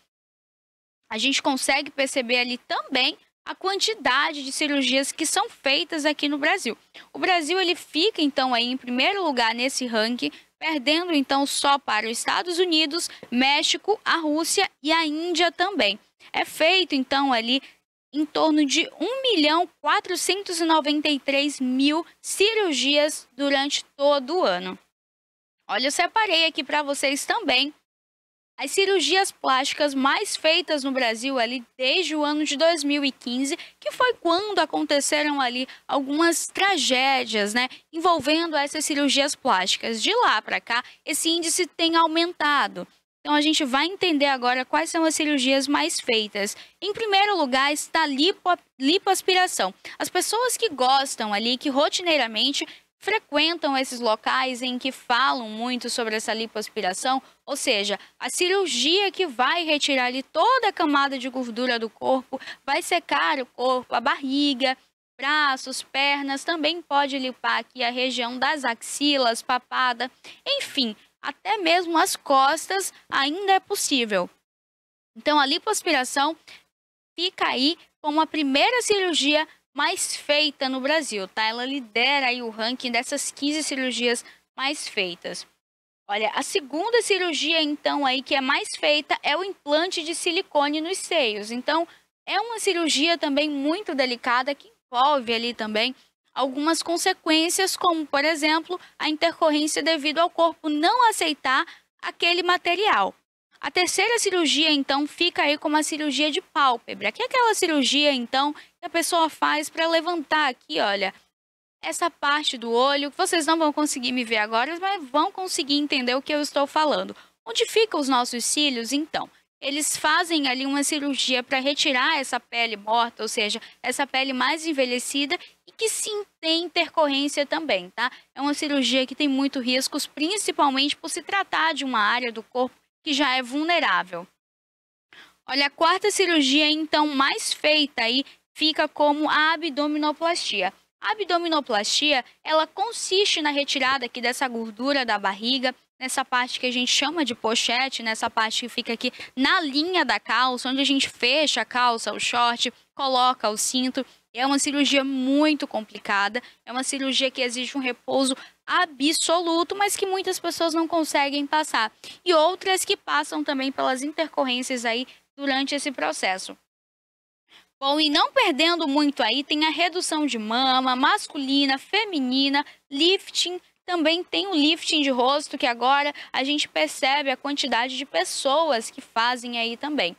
a gente consegue perceber ali também a quantidade de cirurgias que são feitas aqui no Brasil. O Brasil ele fica então aí em primeiro lugar nesse ranking, perdendo então só para os Estados Unidos, México, a Rússia e a Índia também. É feito então ali em torno de 1.493.000 cirurgias durante todo o ano. Olha, eu separei aqui para vocês também as cirurgias plásticas mais feitas no Brasil ali desde o ano de 2015, que foi quando aconteceram ali algumas tragédias, né, envolvendo essas cirurgias plásticas. De lá para cá, esse índice tem aumentado. Então a gente vai entender agora quais são as cirurgias mais feitas. Em primeiro lugar está a lipoaspiração. As pessoas que gostam ali, que rotineiramente frequentam esses locais em que falam muito sobre essa lipoaspiração, ou seja, a cirurgia que vai retirar ali toda a camada de gordura do corpo, vai secar o corpo, a barriga, braços, pernas, também pode limpar aqui a região das axilas, papada, enfim, até mesmo as costas ainda é possível. Então a lipoaspiração fica aí como a primeira cirurgia mais feita no Brasil, tá? Ela lidera aí o ranking dessas 15 cirurgias mais feitas. Olha, a segunda cirurgia, então, aí que é mais feita é o implante de silicone nos seios. Então, é uma cirurgia também muito delicada que envolve ali também algumas consequências, como, por exemplo, a intercorrência devido ao corpo não aceitar aquele material. A terceira cirurgia, então, fica aí como a cirurgia de pálpebra, que é aquela cirurgia, então, que a pessoa faz para levantar aqui, olha, essa parte do olho, que vocês não vão conseguir me ver agora, mas vão conseguir entender o que eu estou falando. Onde ficam os nossos cílios, então? Eles fazem ali uma cirurgia para retirar essa pele morta, ou seja, essa pele mais envelhecida e que sim tem intercorrência também, tá? É uma cirurgia que tem muitos riscos, principalmente por se tratar de uma área do corpo que já é vulnerável. Olha, a quarta cirurgia, então, mais feita aí fica como a abdominoplastia. A abdominoplastia, ela consiste na retirada aqui dessa gordura da barriga, nessa parte que a gente chama de pochete, nessa parte que fica aqui na linha da calça, onde a gente fecha a calça, o short, coloca o cinto. É uma cirurgia muito complicada, é uma cirurgia que exige um repouso absoluto, mas que muitas pessoas não conseguem passar. E outras que passam também pelas intercorrências aí durante esse processo. Bom, e não perdendo muito aí, tem a redução de mama, masculina, feminina, lifting, também tem o lifting de rosto, que agora a gente percebe a quantidade de pessoas que fazem aí também.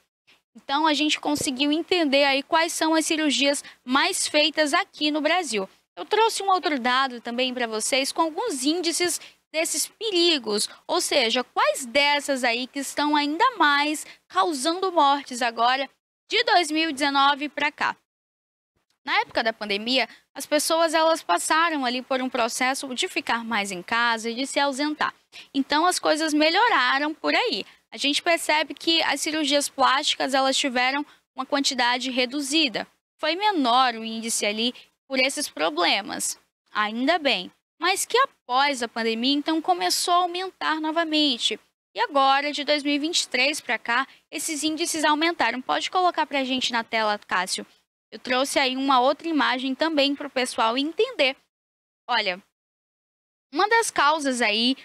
Então, a gente conseguiu entender aí quais são as cirurgias mais feitas aqui no Brasil. Eu trouxe um outro dado também para vocês com alguns índices desses perigos, ou seja, quais dessas aí que estão ainda mais causando mortes agora de 2019 para cá. Na época da pandemia, as pessoas elas passaram ali por um processo de ficar mais em casa e de se ausentar. Então, as coisas melhoraram por aí. A gente percebe que as cirurgias plásticas elas tiveram uma quantidade reduzida. Foi menor o índice ali por esses problemas, ainda bem. Mas que após a pandemia, então, começou a aumentar novamente. E agora, de 2023 para cá, esses índices aumentaram. Pode colocar para a gente na tela, Cássio. Eu trouxe aí uma outra imagem também para o pessoal entender. Olha, uma das causas aí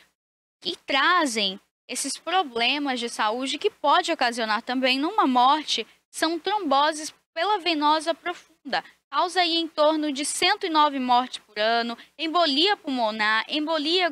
que trazem esses problemas de saúde que pode ocasionar também numa morte são tromboses pela venosa profunda. Causa aí em torno de 109 mortes por ano, embolia pulmonar, embolia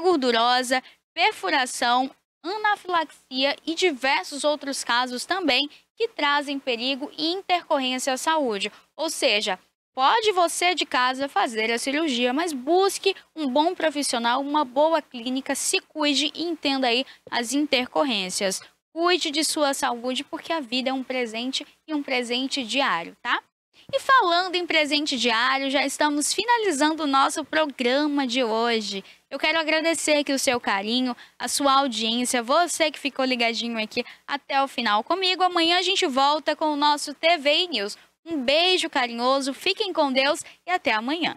gordurosa, perfuração, anafilaxia e diversos outros casos também que trazem perigo e intercorrência à saúde. Ou seja, pode você de casa fazer a cirurgia, mas busque um bom profissional, uma boa clínica, se cuide e entenda aí as intercorrências. Cuide de sua saúde porque a vida é um presente e um presente diário, tá? E falando em presente diário, já estamos finalizando o nosso programa de hoje. Eu quero agradecer aqui o seu carinho, a sua audiência, você que ficou ligadinho aqui até o final comigo. Amanhã a gente volta com o nosso TV News. Um beijo carinhoso, fiquem com Deus e até amanhã.